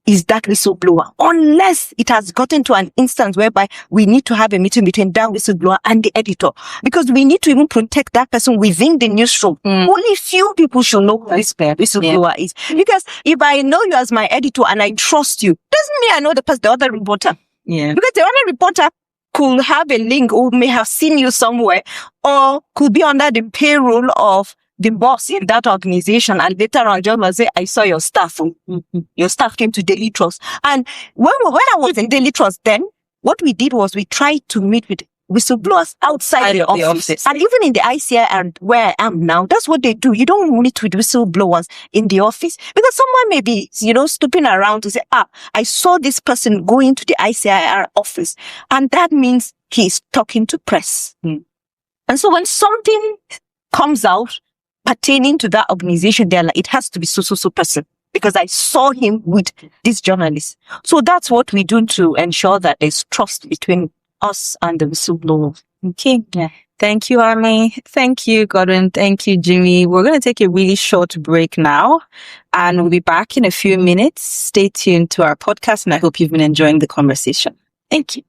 is that whistleblower, unless it has gotten to an instance whereby we need to have a meeting between that whistleblower and the editor, because we need to even protect that person within the newsroom. Only few people should know who this whistleblower is. Because if I know you as my editor and I trust you, doesn't mean I know the other reporter. Yeah. Because the other reporter could have a link or may have seen you somewhere, or could be under the payroll of the boss in that organization, and later on John will say, I saw your staff. Your staff came to Daily Trust. And when I was in Daily Trust then, what we did was we tried to meet with whistleblowers outside the office. And even in the ICI and where I am now, that's what they do. You don't meet with whistleblowers in the office, because someone may be, stooping around to say, I saw this person going to the ICIR office. And that means he's talking to press. And so when something comes out pertaining to that organization, they're like, it has to be so person, because I saw him with this journalist. So that's what we do to ensure that there's trust between us and the whistleblower. Okay. Yeah. Thank you, Army. Thank you, Godwin. Thank you, Jimmy. We're going to take a really short break now, and we'll be back in a few minutes. Stay tuned to our podcast, and I hope you've been enjoying the conversation. Thank you.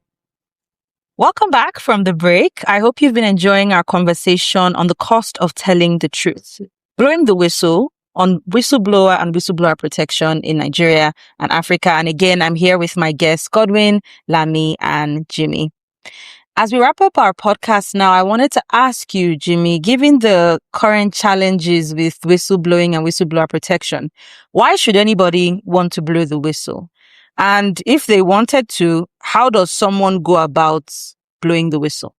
Welcome back from the break. I hope you've been enjoying our conversation on the cost of telling the truth, blowing the whistle on whistleblower and whistleblower protection in Nigeria and Africa. And again, I'm here with my guests, Godwin, Lami, and Jimmy. As we wrap up our podcast now, I wanted to ask you, Jimmy, given the current challenges with whistleblowing and whistleblower protection, why should anybody want to blow the whistle? And if they wanted to, how does someone go about blowing the whistle?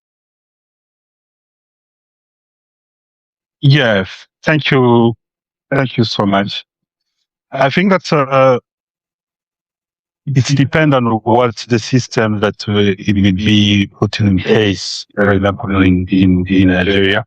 Yeah, thank you. Thank you so much. I think that's it depends on what's the system that it will be put in place, for example, in Nigeria.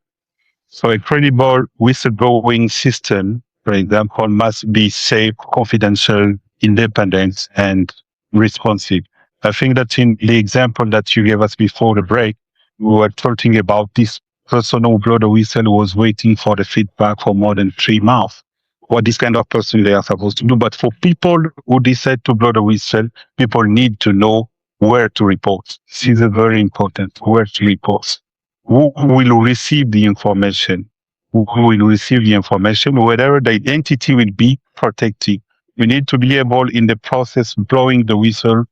So a credible whistleblowing system, for example, must be safe, confidential, independent, and responsive. I think that in the example that you gave us before the break, we were talking about this person who blew the whistle was waiting for the feedback for more than 3 months. What this kind of person they are supposed to do. But for people who decide to blow the whistle, people need to know where to report. This is very important, where to report. Who will receive the information? Who will receive the information? Whatever the identity will be protected. You need to be able, in the process, blowing the whistle,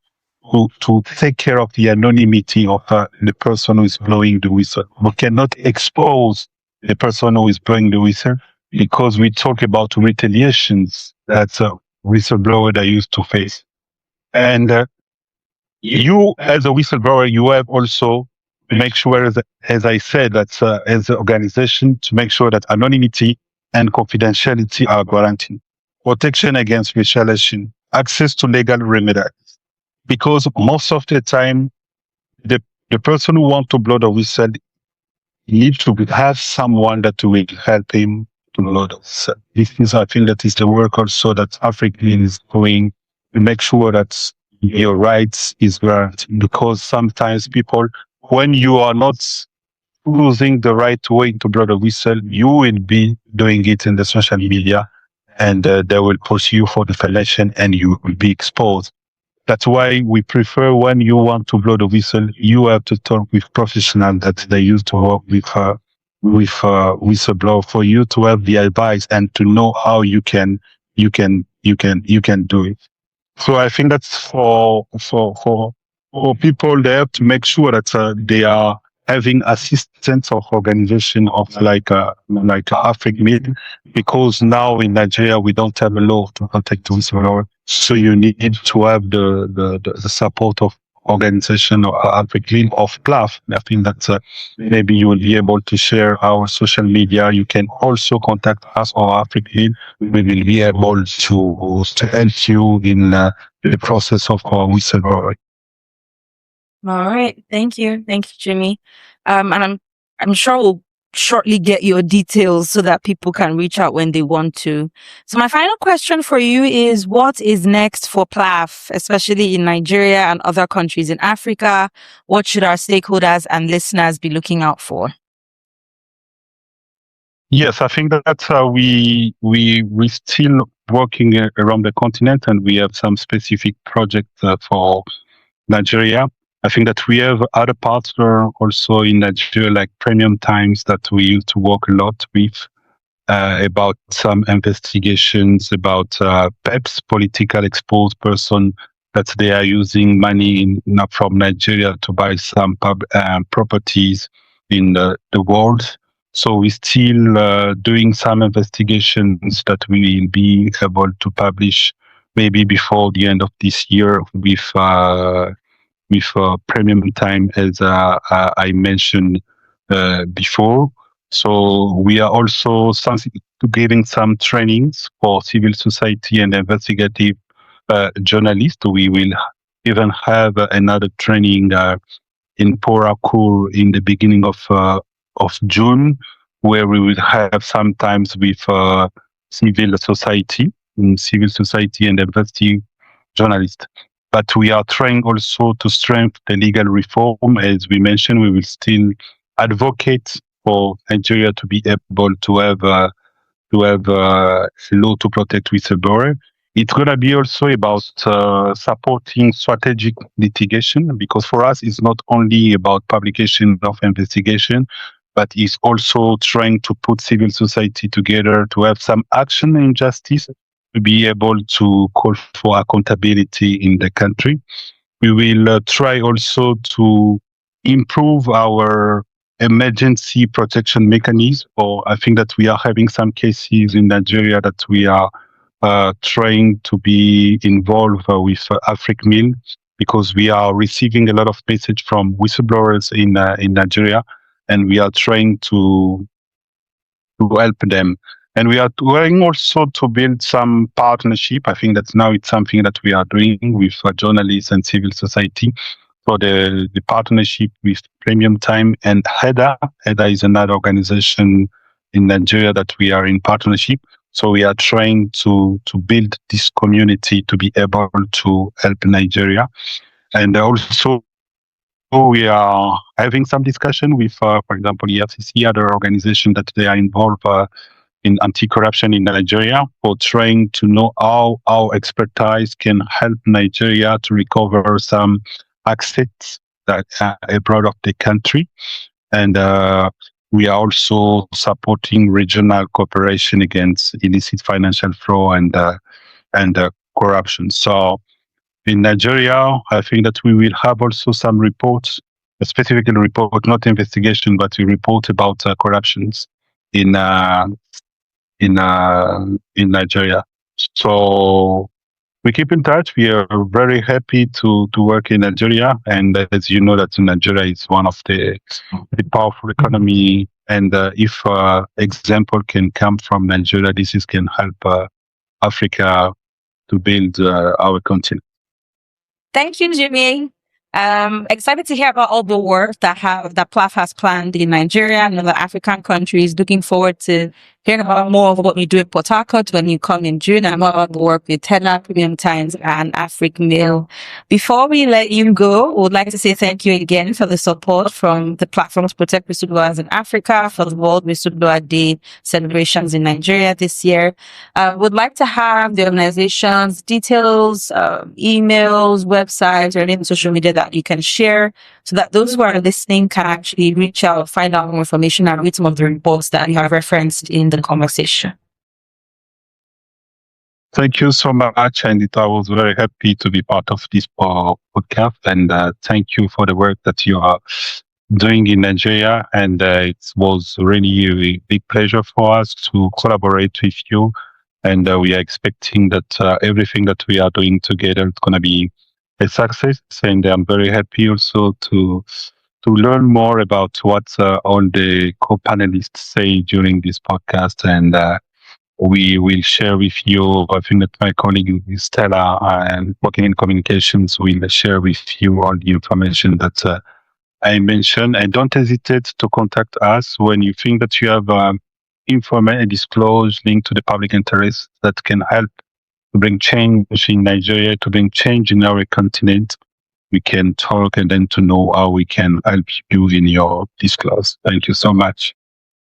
to take care of the anonymity of the person who is blowing the whistle. We cannot expose the person who is blowing the whistle, because we talk about retaliations that whistleblower they used to face. And you, as a whistleblower, you have also to make sure, as I said, that as an organization, to make sure that anonymity and confidentiality are guaranteed. Protection against retaliation, access to legal remedies. Because most of the time, the person who wants to blow the whistle needs to have someone that will help him to blow the whistle. This is, I think, that is the work also that Africa is doing to make sure that your rights is guaranteed. Because sometimes people, when you are not choosing the right way to blow the whistle, you will be doing it in the social media, and they will push you for defamation and you will be exposed. That's why we prefer, when you want to blow the whistle, you have to talk with professionals that they used to work with whistleblower, for you to have the advice and to know how you can do it. So I think that's for people. They have to make sure that they are having assistance of organization of like Africa, because now in Nigeria we don't have a law to protect whistleblower. So you need to have the support of organization of Africa of PPLAAF. I think that maybe you will be able to share our social media. You can also contact us or Africa. We will be able to help you in the process of our whistleblower. All right. Thank you. Thank you, Jimmy. And I'm sure we'll shortly get your details so that people can reach out when they want to. So my final question for you is, what is next for PLAAF, especially in Nigeria and other countries in Africa? What should our stakeholders and listeners be looking out for? Yes, I think that we still working around the continent, and we have some specific projects for Nigeria. I think that we have other partners also in Nigeria, like Premium Times, that we used to work a lot with about some investigations about PEPs, political exposed person, that they are using money from Nigeria to buy some properties in the world. So we're still doing some investigations that we will be able to publish maybe before the end of this year with premium time, as I mentioned before. So we are also giving some trainings for civil society and investigative journalists. We will even have another training in Porakur in the beginning of June, where we will have sometimes with civil society and investigative journalists. But we are trying also to strengthen the legal reform. As we mentioned, we will still advocate for Nigeria to be able to have a law to protect whistleblower. It's going to be also about supporting strategic litigation, because for us, it's not only about publication of investigation, but it's also trying to put civil society together to have some action in justice, to be able to call for accountability in the country. We will try also to improve our emergency protection mechanism. Or I think that we are having some cases in Nigeria that we are trying to be involved with AfricMil, because we are receiving a lot of message from whistleblowers in Nigeria, and we are trying to help them. And we are trying also to build some partnership. I think that now it's something that we are doing with journalists and civil society. So the partnership with Premium Time and HEDA. HEDA is another organization in Nigeria that we are in partnership. So we are trying to build this community to be able to help Nigeria. And also we are having some discussion with, for example, EFCC, other organizations that they are involved in anti-corruption in Nigeria, for trying to know how our expertise can help Nigeria to recover some assets that are abroad of the country. And we are also supporting regional cooperation against illicit financial fraud and corruption. So in Nigeria, I think that we will have also some reports, a specific report, not investigation, but a report about corruptions in Nigeria. So we keep in touch. We are very happy to work in Nigeria, and as you know, that Nigeria is one of the powerful economy. And if example can come from Nigeria, this can help Africa to build our continent. Thank you, Jimmy. Excited to hear about all the work that PLAAF has planned in Nigeria and other African countries. Looking forward to hearing about more of what we do in Port Harcourt when you come in June, and more about the work with HEDA, Premium Times, and AfricMil. Before we let you go, we would like to say thank you again for the support from the platforms Protect Whistleblowers in Africa for the World Whistleblower Day celebrations in Nigeria this year. Would like to have the organization's details, emails, websites, or any social media that you can share, so that those who are listening can actually reach out, find out more information, and read some of the reports that you have referenced in the conversation. Thank you so much, and I was very happy to be part of this podcast. And thank you for the work that you are doing in Nigeria. And it was really a big pleasure for us to collaborate with you. And we are expecting that everything that we are doing together is going to be a success. And I'm very happy also to learn more about what all the co-panelists say during this podcast. And we will share with you. I think that my colleague Stella and working in communications will share with you all the information that I mentioned. And don't hesitate to contact us when you think that you have information disclosed linked to the public interest that can help to bring change in Nigeria, to bring change in our continent. We can talk and then to know how we can help you in your disclose. Thank you so much.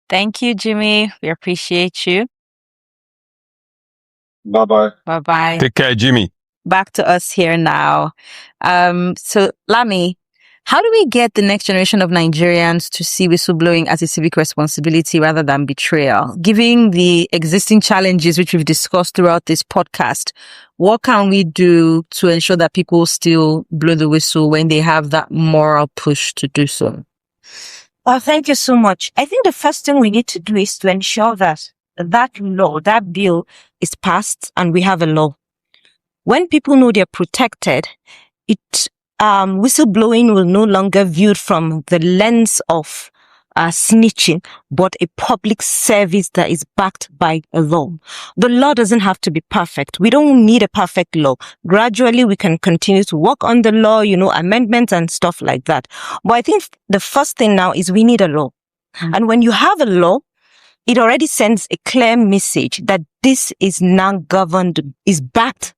Thank you, Jimmy. We appreciate you. Bye-bye. Bye-bye. Take care, Jimmy. Back to us here now. So Lami, how do we get the next generation of Nigerians to see whistleblowing as a civic responsibility rather than betrayal? Given the existing challenges which we've discussed throughout this podcast, what can we do to ensure that people still blow the whistle when they have that moral push to do so? Well, thank you so much. I think the first thing we need to do is to ensure that that law, that bill is passed and we have a law. When people know they're protected, whistleblowing will no longer viewed from the lens of snitching, but a public service that is backed by a law. The law doesn't have to be perfect. We don't need a perfect law. Gradually, we can continue to work on the law, amendments and stuff like that. But I think the first thing now is we need a law. And when you have a law, it already sends a clear message that this is now governed, is backed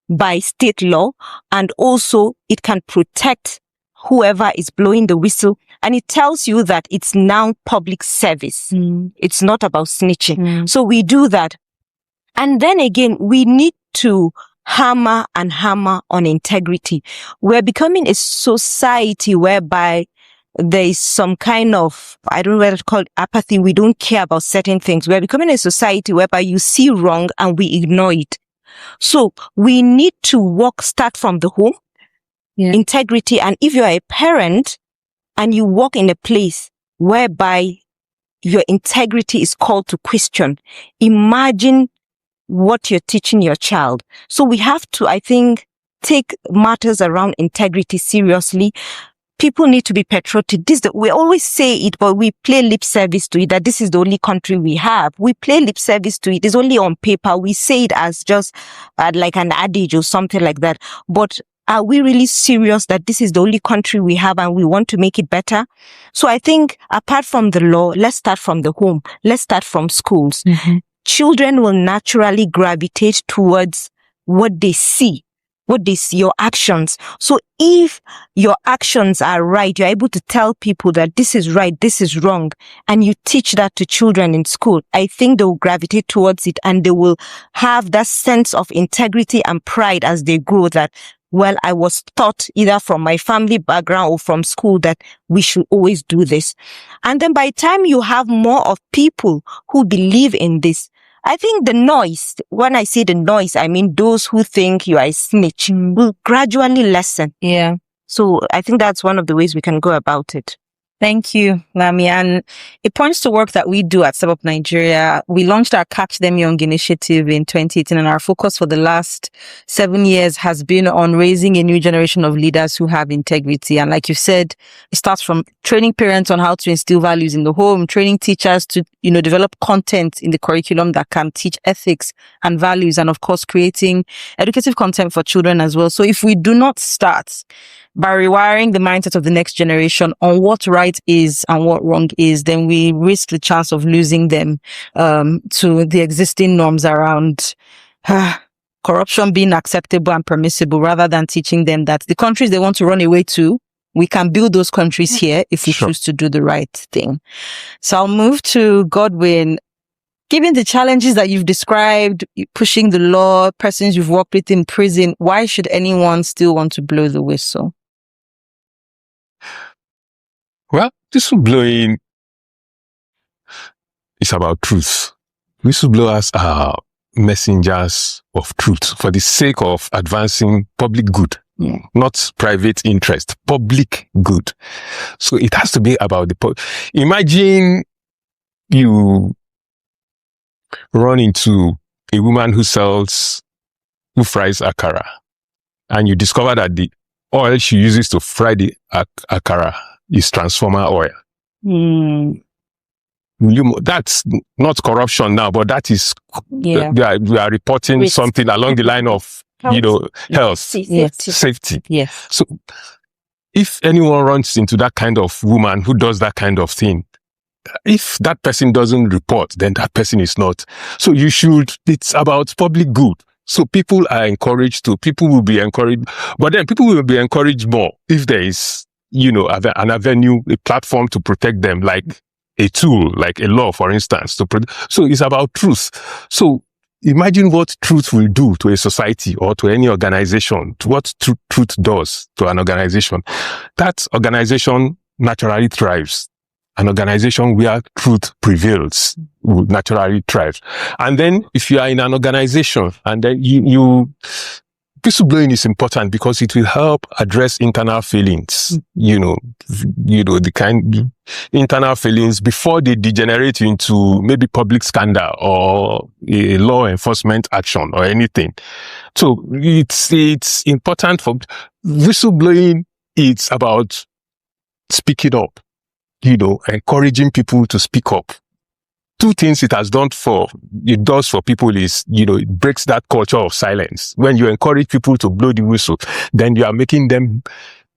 by state law, and also it can protect whoever is blowing the whistle, and it tells you that it's now public service. It's not about snitching. So we do that. And then again, we need to hammer on integrity. We're becoming a society whereby there is some kind of, I don't know what to call it, apathy. We don't care about certain things. We're becoming a society whereby you see wrong and we ignore it. So we need to start from the home, integrity. And if you're a parent and you work in a place whereby your integrity is called to question, imagine what you're teaching your child. So we have to, I think, take matters around integrity seriously. People need to be patriotic. We always say it, but we play lip service to it, that this is the only country we have. We play lip service to it. It's only on paper. We say it as just like an adage or something like that. But are we really serious that this is the only country we have and we want to make it better? So I think apart from the law, let's start from the home. Let's start from schools. Children will naturally gravitate towards what they see. Your actions. So if your actions are right, you're able to tell people that this is right, this is wrong, and you teach that to children in school, I think they will gravitate towards it and they will have that sense of integrity and pride as they grow that, well, I was taught either from my family background or from school that we should always do this. And then by the time you have more of people who believe in this, I think the noise, when I say the noise, I mean those who think you are a snitch, will gradually lessen. Yeah. So I think that's one of the ways we can go about it. Thank you, Lami. And it points to work that we do at Step Up Nigeria. We launched our Catch Them Young initiative in 2018, and our focus for the last 7 years has been on raising a new generation of leaders who have integrity. And like you said, it starts from training parents on how to instill values in the home, training teachers to, develop content in the curriculum that can teach ethics and values, and of course, creating educative content for children as well. So if we do not start by rewiring the mindset of the next generation on what right is and what wrong is, then we risk the chance of losing them to the existing norms around corruption being acceptable and permissible, rather than teaching them that the countries they want to run away to, we can build those countries here if we choose to do the right thing. So I'll move to Godwin. Given the challenges that you've described, pushing the law, persons you've worked with in prison, why should anyone still want to blow the whistle? Well, whistleblowing is about truth. Whistleblowers are messengers of truth for the sake of advancing public good, not private interest, public good. So it has to be about imagine you run into a woman who fries akara, and you discover that the oil she uses to fry the akara is transformer oil. That's not corruption now, but that is, Yeah. we are reporting Risk. something along the line of, health, safety. Yes. So if anyone runs into that kind of woman who does that kind of thing, if that person doesn't report, then that person is not. So it's about public good. So people will be encouraged, but then people will be encouraged more if there is, an avenue, a platform to protect them, like a tool, like a law, for instance. So it's about truth. So imagine what truth will do to a society or to any organization, to what truth does to an organization. That organization naturally thrives. An organization where truth prevails will naturally thrive. And then if you are in an organization and then whistleblowing is important because it will help address internal failings, the kind internal failings before they degenerate into maybe public scandal or a law enforcement action or anything. So it's important for whistleblowing. It's about speaking up, encouraging people to speak up. Two things it does for people is, it breaks that culture of silence. When you encourage people to blow the whistle, then you are making them,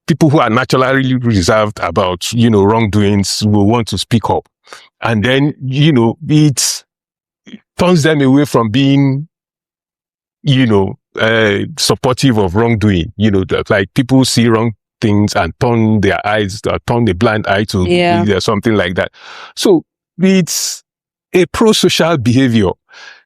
people who are naturally reserved about, wrongdoings, will want to speak up. And then, it turns them away from being, supportive of wrongdoing. Like people see wrong things and turn their eyes, turn a blind eye to something like that. So it's a pro-social behavior.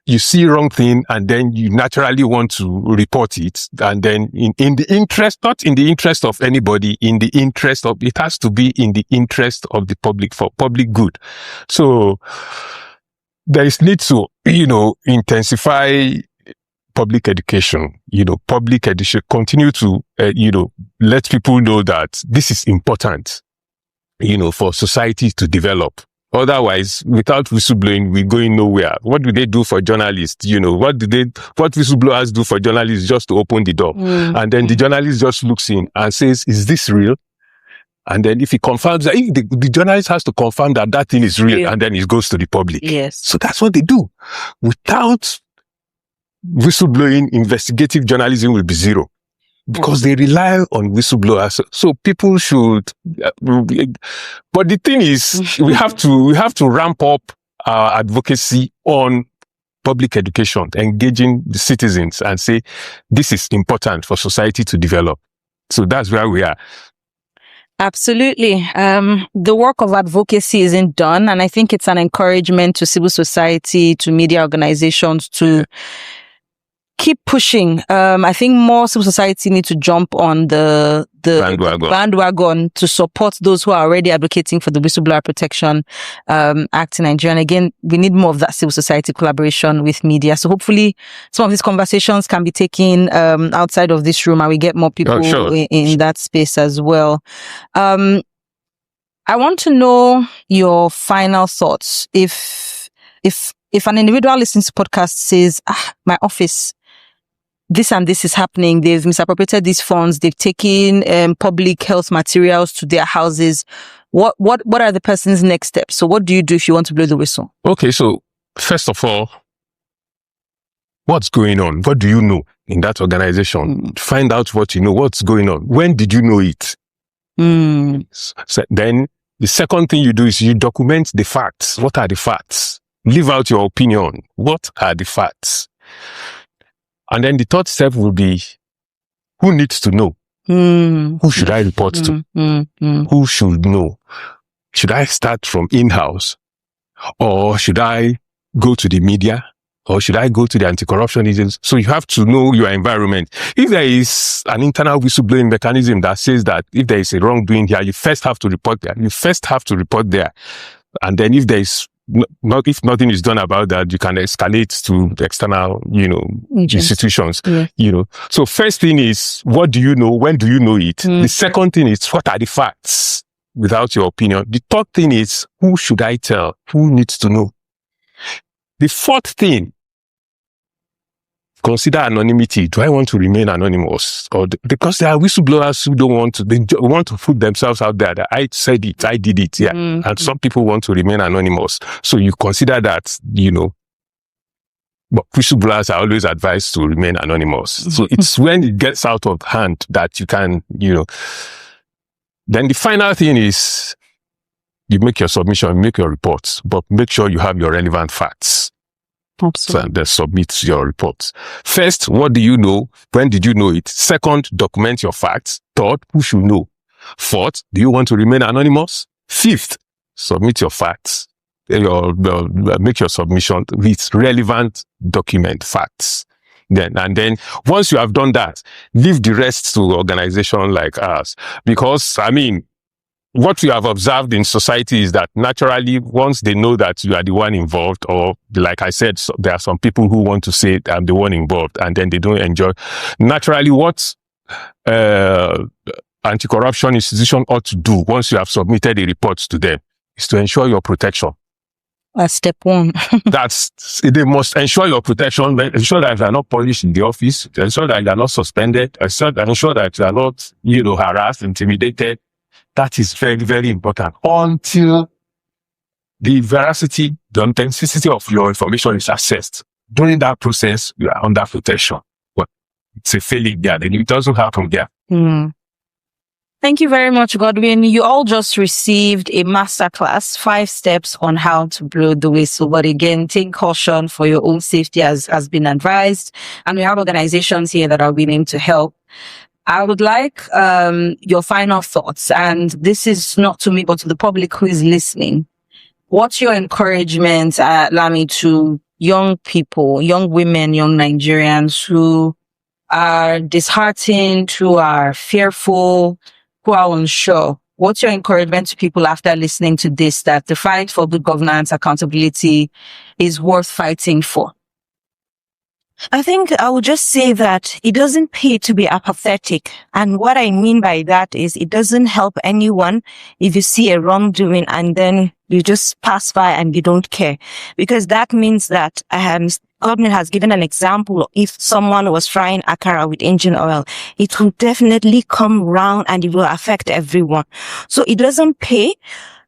You see wrong thing and then you naturally want to report it. And then in the interest, not in the interest of anybody, it has to be in the interest of the public, for public good. So there is need to, intensify public education, continue to, let people know that this is important, for society to develop. Otherwise, without whistleblowing, we're going nowhere. What do they do for journalists? What whistleblowers do for journalists just to open the door? And then the journalist just looks in and says, is this real? And then if he confirms that, the journalist has to confirm that thing is real, and then it goes to the public. Yes. So that's what they do. Without whistleblowing, investigative journalism will be zero. Because they rely on whistleblowers. So people should, but the thing is, we have to ramp up our advocacy on public education, engaging the citizens and say, this is important for society to develop. So that's where we are. Absolutely. The work of advocacy isn't done. And I think it's an encouragement to civil society, to media organizations to keep pushing. I think more civil society need to jump on the bandwagon to support those who are already advocating for the Whistleblower Protection Act in Nigeria. And again, we need more of that civil society collaboration with media. So hopefully some of these conversations can be taken outside of this room and we get more people in that space as well. I want to know your final thoughts. If an individual listening to podcast says, my office, this and this is happening, they've misappropriated these funds, they've taken public health materials to their houses, what are the person's next steps? So what do you do if you want to blow the whistle? Okay, so first of all, what's going on? What do you know in that organization? Find out what you know, what's going on. When did you know it? So then the second thing you do is you document the facts. What are the facts? Leave out your opinion. What are the facts? And then the third step will be, who needs to know? Who should I report to? Who should know? Should I start from in-house? Or should I go to the media? Or should I go to the anti-corruption agents? So you have to know your environment. If there is an internal whistleblowing mechanism that says that if there is a wrongdoing here, you first have to report there. And then if there is if nothing is done about that, you can escalate to the external, institutions, So first thing is, what do you know? When do you know it? The second thing is, what are the facts without your opinion? The third thing is, who should I tell? Who needs to know? The fourth thing, consider anonymity. Do I want to remain anonymous? Or because there are whistleblowers who don't want to, want to put themselves out there that I said it, I did it. Yeah. Mm-hmm. And some people want to remain anonymous. So you consider that, but whistleblowers are always advised to remain anonymous. So it's when it gets out of hand that you can, Then the final thing is you make your submission, make your reports, but make sure you have your relevant facts. Absolutely. So then submit your reports. First, what do you know? When did you know it? Second, document your facts. Third, who should know? Fourth, do you want to remain anonymous? Fifth, submit your facts. Make your submission with relevant document facts. And then once you have done that, leave the rest to organizations like us. Because, what we have observed in society is that naturally, once they know that you are the one involved, or like I said, there are some people who want to say I'm the one involved, and then they don't enjoy. Naturally, what anti-corruption institution ought to do once you have submitted a report to them is to ensure your protection. That's step one. They must ensure your protection, ensure that you are not punished in the office, ensure that you are not suspended, ensure that you are not, harassed, intimidated. That is very, very important until the veracity, the authenticity of your information is assessed. During that process, you are under protection. But it's a failing there. Then it doesn't happen there. Thank you very much, Godwin. You all just received a masterclass, 5 steps on how to blow the whistle. But again, take caution for your own safety as has been advised. And we have organizations here that are willing to help. I would like your final thoughts. And this is not to me, but to the public who is listening. What's your encouragement, Lami, to young people, young women, young Nigerians who are disheartened, who are fearful, who are unsure? What's your encouragement to people after listening to this, that the fight for good governance, accountability is worth fighting for? I think I would just say that it doesn't pay to be apathetic. And what I mean by that is it doesn't help anyone if you see a wrongdoing and then you just pass by and you don't care. Because that means that government has given an example. If someone was frying akara with engine oil, it will definitely come round and it will affect everyone. So it doesn't pay.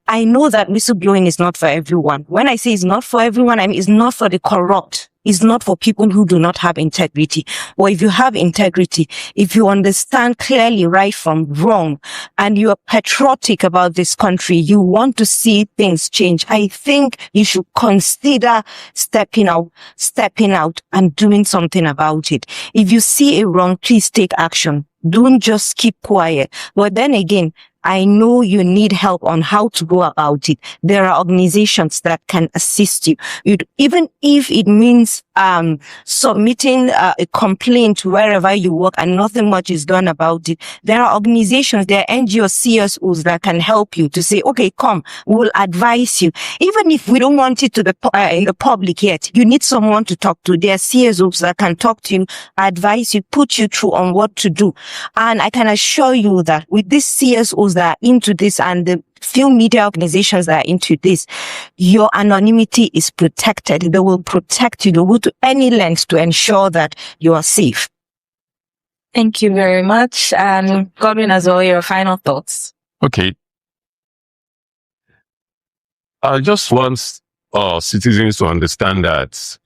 I know that whistleblowing is not for everyone. When I say it's not for everyone, I mean it's not for the corrupt. It's not for people who do not have integrity. Or if you have integrity, if you understand clearly right from wrong, and you are patriotic about this country, you want to see things change, I think you should consider stepping out and doing something about it. If you see a wrong, please take action. Don't just keep quiet. But then again, I know you need help on how to go about it. There are organizations that can assist you. Even if it means submitting a complaint wherever you work and nothing much is done about it. There are organizations, there are NGOs, CSOs that can help you to say, okay, come, we'll advise you. Even if we don't want it to in the public yet, you need someone to talk to. There are CSOs that can talk to you, advise you, put you through on what to do. And I can assure you that with these CSOs that are into this and the few media organizations that are into this, your anonymity is protected. They will protect you. They will go to any lengths to ensure that you are safe. Thank you very much. And Godwin, as well, your final thoughts. Okay. I just want citizens to understand that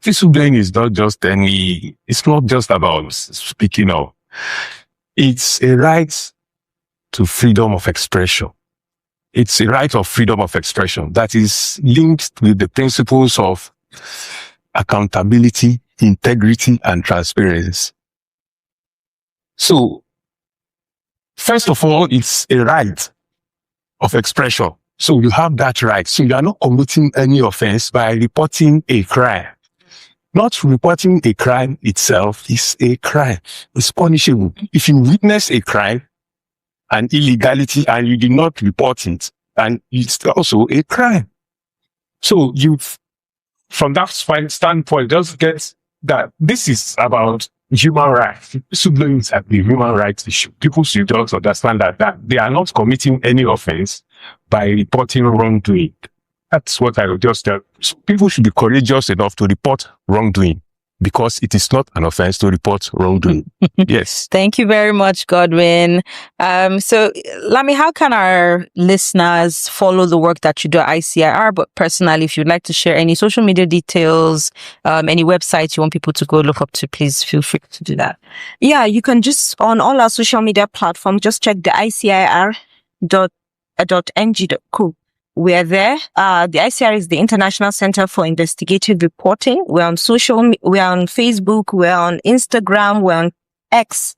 whistleblowing is not just it's not just about speaking up. It's a right to freedom of expression. It's a right of freedom of expression that is linked with the principles of accountability, integrity, and transparency. So, first of all, it's a right of expression. So you have that right. So you are not committing any offense by reporting a crime. Not reporting a crime itself is a crime. It's punishable. If you witness a crime, an illegality, and you did not report it, and it's also a crime. So from that standpoint, just get that this is about human rights. Whistleblowing is a human rights issue. People should just understand that they are not committing any offense by reporting wrongdoing. That's what I would just tell. So people should be courageous enough to report wrongdoing. because it is not an offense to report wrongdoing. Yes. Thank you very much, Godwin. So, Lami, how can our listeners follow the work that you do at ICIR? But personally, if you'd like to share any social media details, any websites you want people to go look up to, please feel free to do that. Yeah, you can just, on all our social media platforms, just check the ICIR.ng.co. We're there. The ICIR is the International Center for Investigative Reporting. We're on we're on Facebook, we're on Instagram, we're on X.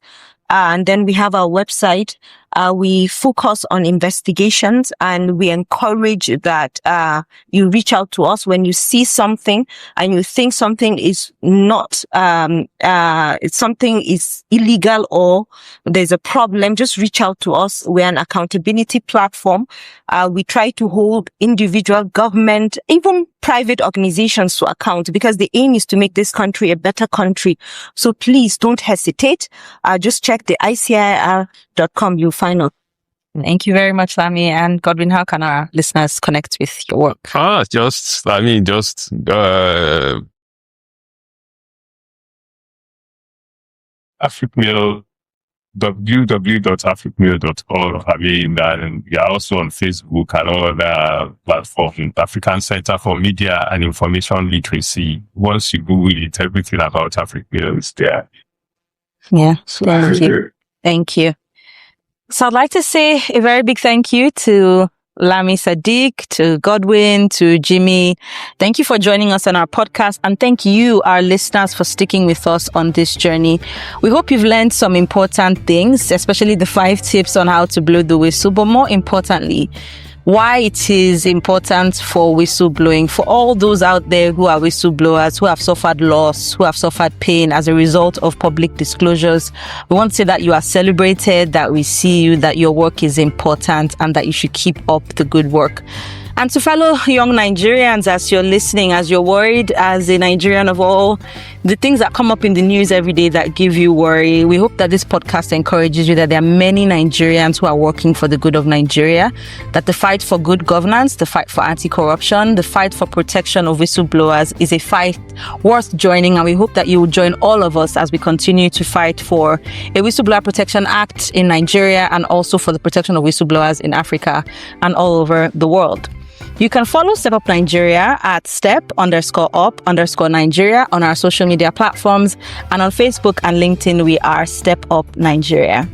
And then we have our website. We focus on investigations, and we encourage that you reach out to us when you see something and you think something is not something is illegal or there's a problem. Just reach out to us. We're an accountability platform. We try to hold individual, government, even private organizations to account, because the aim is to make this country a better country. So please don't hesitate. Just check the ICIR.com. You'll find out. Thank you very much, Lami. And Godwin, how can our listeners connect with your work? Africmail, www.africmail.org. And we are also on Facebook and all other platforms. African Center for Media and Information Literacy. Once you Google it, everything about Africmail is there. Yeah, thank you. Thank you. So I'd like to say a very big thank you to Lami Sadiq, to Godwin, to Jimmy. Thank you for joining us on our podcast, and thank you, our listeners, for sticking with us on this journey. We hope you've learned some important things, especially the 5 tips on how to blow the whistle, but more importantly, why it is important for whistleblowing, for all those out there who are whistleblowers, who have suffered loss, who have suffered pain as a result of public disclosures. We want to say that you are celebrated, that we see you, that your work is important, and that you should keep up the good work. And to fellow young Nigerians, as you're listening, as you're worried, as a Nigerian, of all the things that come up in the news every day that give you worry, we hope that this podcast encourages you that there are many Nigerians who are working for the good of Nigeria, that the fight for good governance, the fight for anti-corruption, the fight for protection of whistleblowers is a fight worth joining. And we hope that you will join all of us as we continue to fight for a Whistleblower Protection Act in Nigeria, and also for the protection of whistleblowers in Africa and all over the world. You can follow Step Up Nigeria at step_up_Nigeria on our social media platforms, and on Facebook and LinkedIn, we are Step Up Nigeria.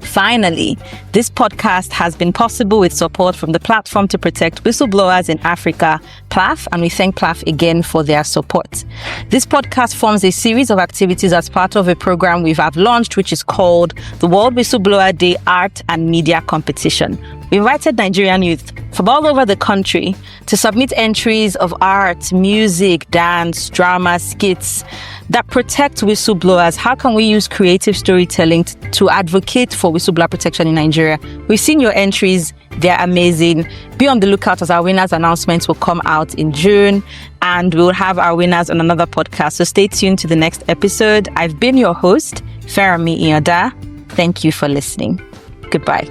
Finally, this podcast has been possible with support from the Platform to Protect Whistleblowers in Africa, PPLAAF, and we thank PPLAAF again for their support. This podcast forms a series of activities as part of a program we have launched, which is called the World Whistleblower Day Art and Media Competition. We invited Nigerian youth from all over the country to submit entries of art, music, dance, drama, skits that protect whistleblowers. How can we use creative storytelling to advocate for whistleblower protection in Nigeria? We've seen your entries. They're amazing. Be on the lookout as our winners' announcements will come out in June, and we'll have our winners on another podcast. So stay tuned to the next episode. I've been your host, Ferami Iyanda. Thank you for listening. Goodbye.